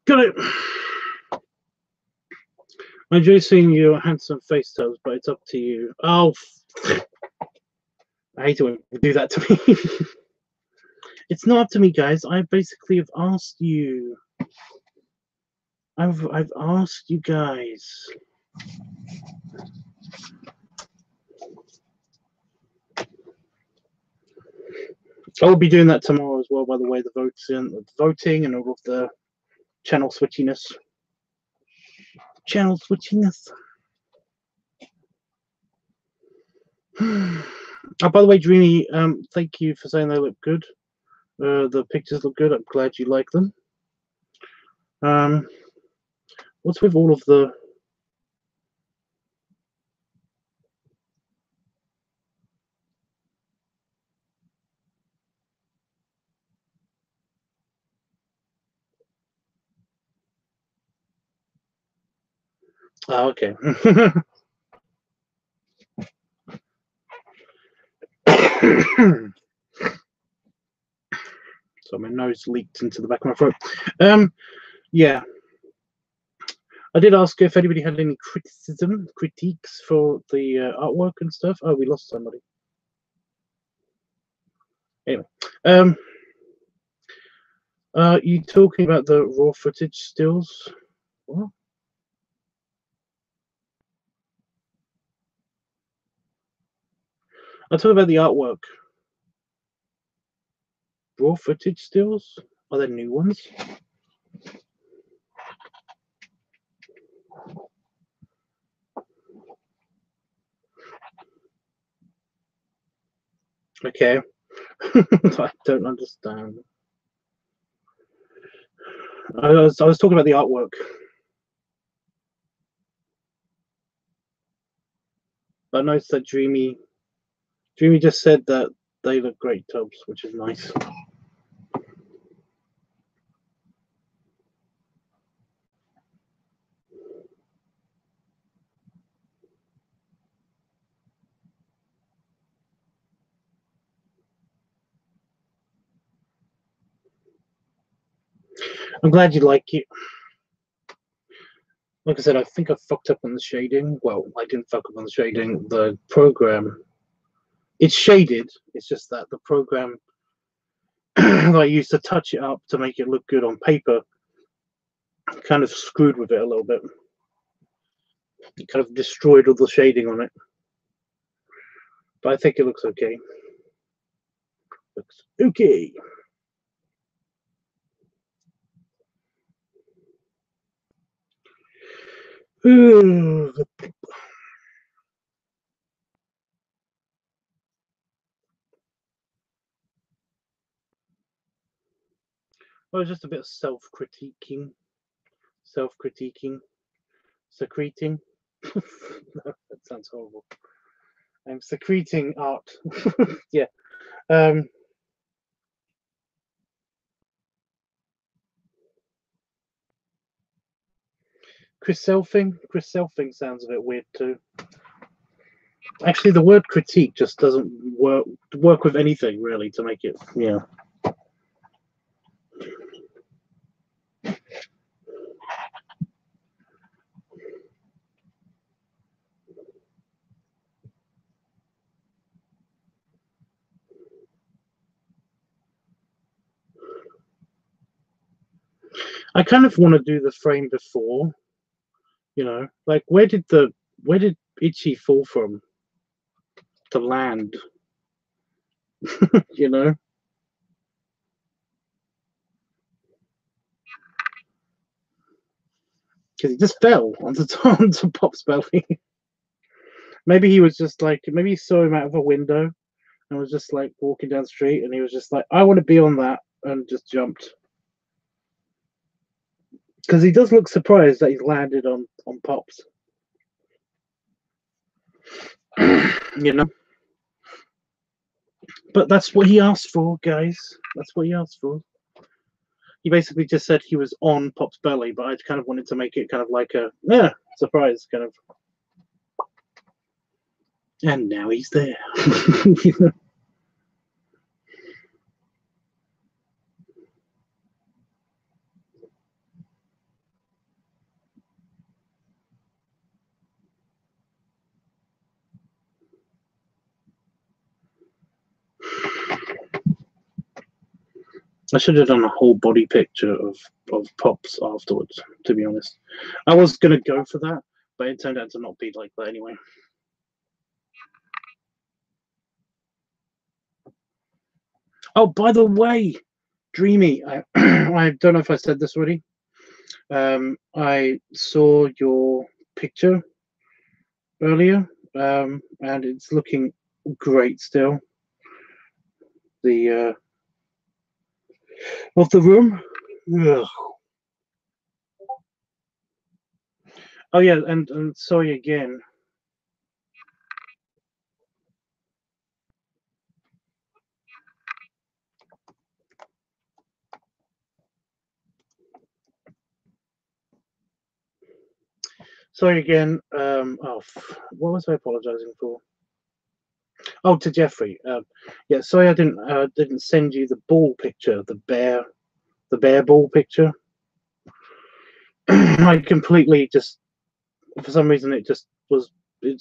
Got it. I enjoy seeing your handsome face, Tubbs, but it's up to you. Oh, I hate it when you do that to me. It's not up to me, guys. I basically have asked you. I've asked you guys. I'll be doing that tomorrow as well, by the way, the voting and all of the channel switchiness. Channel switchiness. Oh, by the way, Dreamy, thank you for saying they look good. The pictures look good. I'm glad you like them. What's with all of the... Oh, okay. So my nose leaked into the back of my throat. Yeah. I did ask if anybody had any critiques for the artwork and stuff. Oh, we lost somebody. Anyway, you talking about the raw footage stills? What? I'll talk about the artwork. Raw footage stills? Are there new ones? Okay. I don't understand. I was talking about the artwork. I noticed that Dreamy just said that they look great, Tubbs, which is nice. I'm glad you like it. Like I said, I think I fucked up on the shading. Well, I didn't fuck up on the shading. The program, it's shaded. It's just that the program that I used to touch it up to make it look good on paper kind of screwed with it a little bit. It kind of destroyed all the shading on it. But I think it looks okay. Looks okay. I was just a bit of self-critiquing. Secreting. No, that sounds horrible. I'm secreting art. Yeah. Chris Selfing sounds a bit weird too. Actually, the word critique just doesn't work with anything really to make it. Yeah. I kind of want to do the frame before, you know, like where did Itchy fall from to land? You know, because he just fell onto Pop's belly. Maybe he was just like, maybe he saw him out of a window and was just like walking down the street, and he was just like, I want to be on that, and just jumped. Because he does look surprised that he's landed on Pops. You know, but that's what he asked for, guys. That's what he asked for. He basically just said he was on Pop's belly, but I kind of wanted to make it kind of like a surprise kind of. And now he's there. You know? I should have done a whole body picture of Pops afterwards, to be honest. I was going to go for that, but it turned out to not be like that anyway. Oh, by the way, Dreamy, I don't know if I said this already. I saw your picture earlier, and it's looking great still. The of the room. Ugh. Oh yeah, and sorry again. Sorry again. What was I apologizing for? Oh, to Jeffrey. Yeah, sorry I didn't send you the ball picture, the bear ball picture. I completely just, for some reason, it's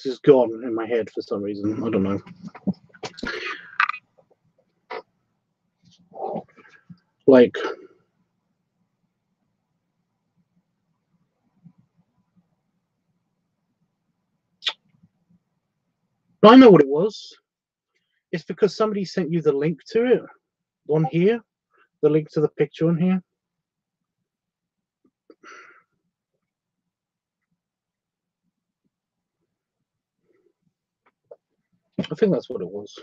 just gone in my head for some reason. I don't know. Like, I know what it was. It's because somebody sent you the link to it on here, the link to the picture on here. I think that's what it was.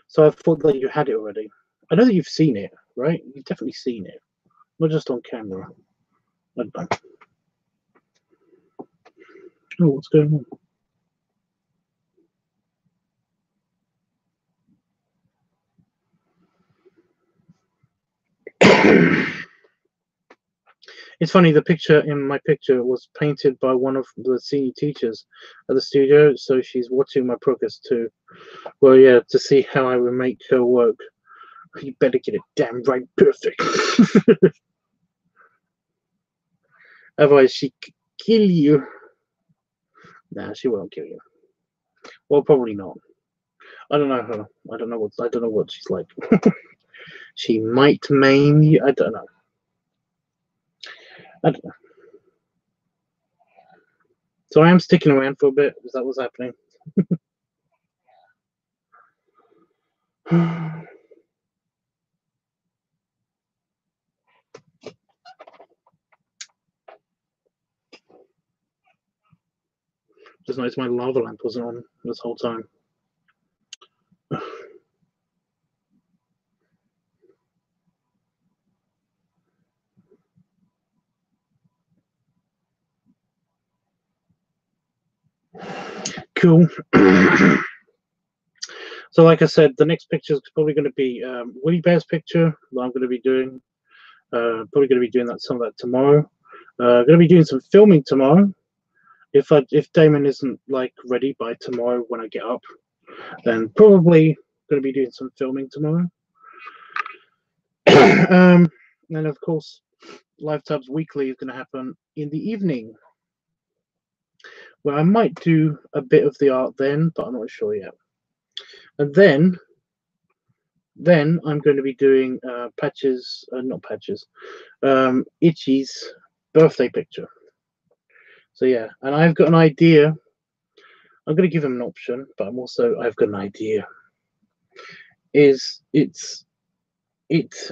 So I thought that you had it already. I know that you've seen it, right? You've definitely seen it, not just on camera. I don't know. Oh, what's going on? It's funny, the picture in my picture was painted by one of the senior teachers at the studio, so she's watching my progress too. Well, yeah, to see how I would make her work. You better get it damn right perfect. Otherwise, she could kill you. Nah, she won't kill you. Well, probably not. I don't know her. I don't know what she's like. She might maim you. I don't know. I don't know. So I am sticking around for a bit. Is that what's happening? Just noticed my lava lamp wasn't on this whole time. Cool. So like I said, the next picture is probably going to be Woody Bear's picture that I'm going to be doing. Probably going to be doing some of that tomorrow. Going to be doing some filming tomorrow. If Damon isn't like ready by tomorrow when I get up, then probably going to be doing some filming tomorrow. And of course, LiveTubs Weekly is going to happen in the evening, where I might do a bit of the art then, but I'm not sure yet. And then I'm going to be doing Itchy's birthday picture. So yeah, and I've got an idea. I'm going to give him an option, but I've got an idea.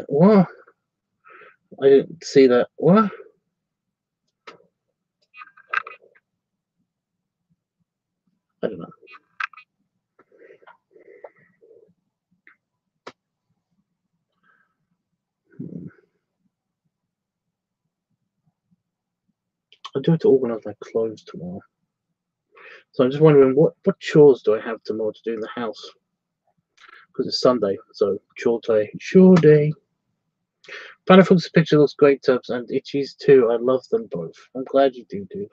What? I didn't see that. What? I don't know. I do have to organise my clothes tomorrow. So I'm just wondering what chores do I have tomorrow to do in the house? Because it's Sunday, so chore day. Panafox's picture looks great, Tubbs, and Itchy's too. I love them both. I'm glad you do, dude.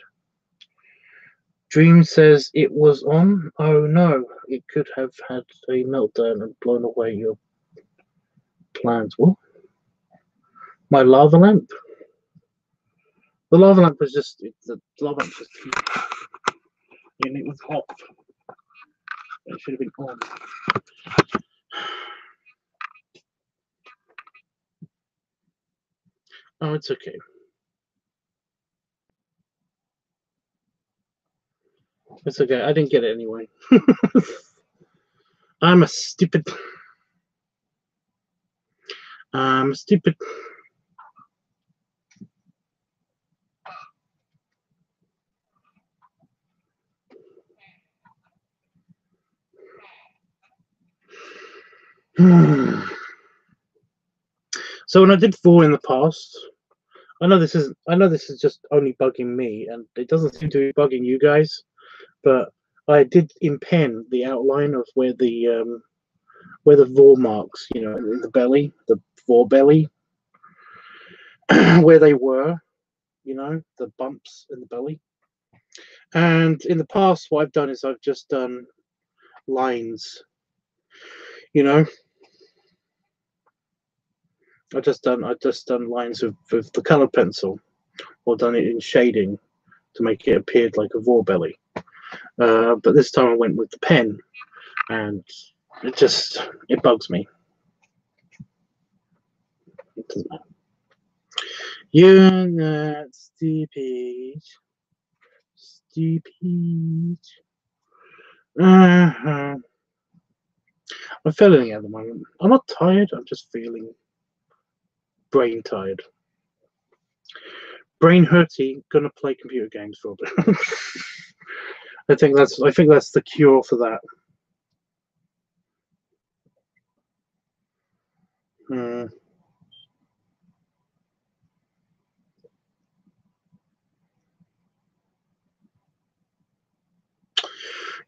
Dream says it was on. Oh no, it could have had a meltdown and blown away your plans. What? My lava lamp? The lava lamp was just the lava lamp was just and it was off. It should have been on. Oh, it's okay. It's okay. I didn't get it anyway. I'm stupid. So when I did 4 in the past, I know this is just only bugging me, and it doesn't seem to be bugging you guys. But I did impen the outline of where the vor marks, in the belly, the vor belly, where they were, the bumps in the belly. And in the past, what I've done is I've just done lines, I've just done lines with the color pencil, or done it in shading to make it appear like a vor belly. But this time I went with the pen, and it bugs me. It doesn't matter. You're not stupid. I'm feeling it at the moment. I'm not tired. I'm just feeling brain tired. Brain hurty. Gonna play computer games for a bit. I think that's the cure for that.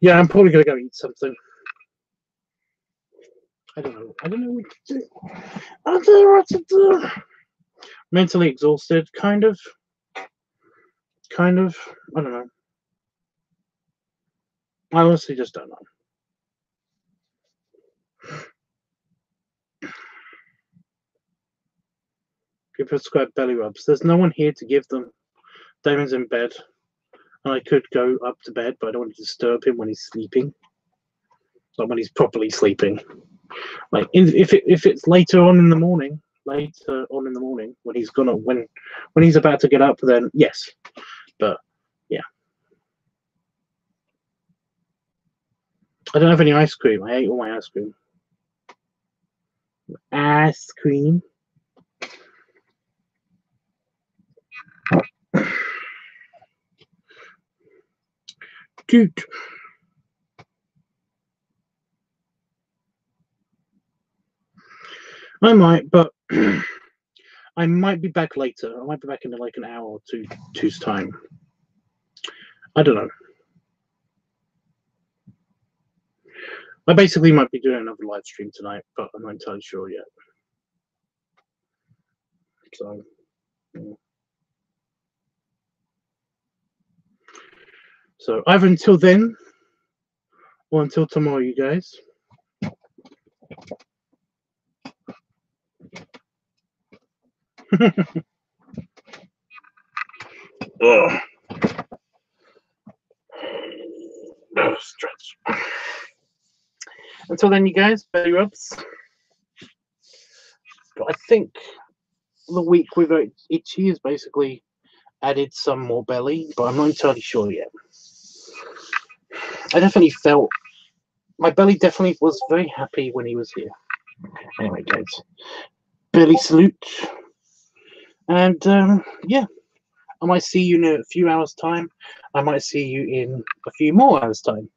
Yeah, I'm probably gonna go eat something. I don't know what to do. I don't know what to do. Mentally exhausted, kind of. I don't know. I honestly just don't know. Give prescribed belly rubs. There's no one here to give them. Damon's in bed, and I could go up to bed, but I don't want to disturb him when he's sleeping. Like when he's properly sleeping. Like if it's later on in the morning, when he's about to get up, then yes. But yeah, I don't have any ice cream. I ate all my ice cream. Ice cream. Cute. I might, but I might be back later. I might be back in like an hour or two's time. I don't know. I basically might be doing another live stream tonight, but I'm not entirely sure yet. So, yeah. So either until then or until tomorrow, you guys. Oh, stretch. Until then, you guys, belly rubs. But I think the week with Itchy has basically added some more belly, but I'm not entirely sure yet. I definitely felt my belly definitely was very happy when he was here. Anyway, guys, belly salute, and yeah, I might see you in a few hours' time. I might see you in a few more hours' time,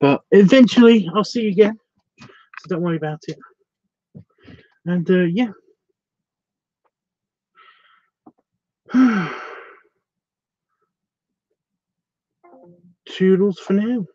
but eventually I'll see you again. So don't worry about it. And yeah. Toodles for now.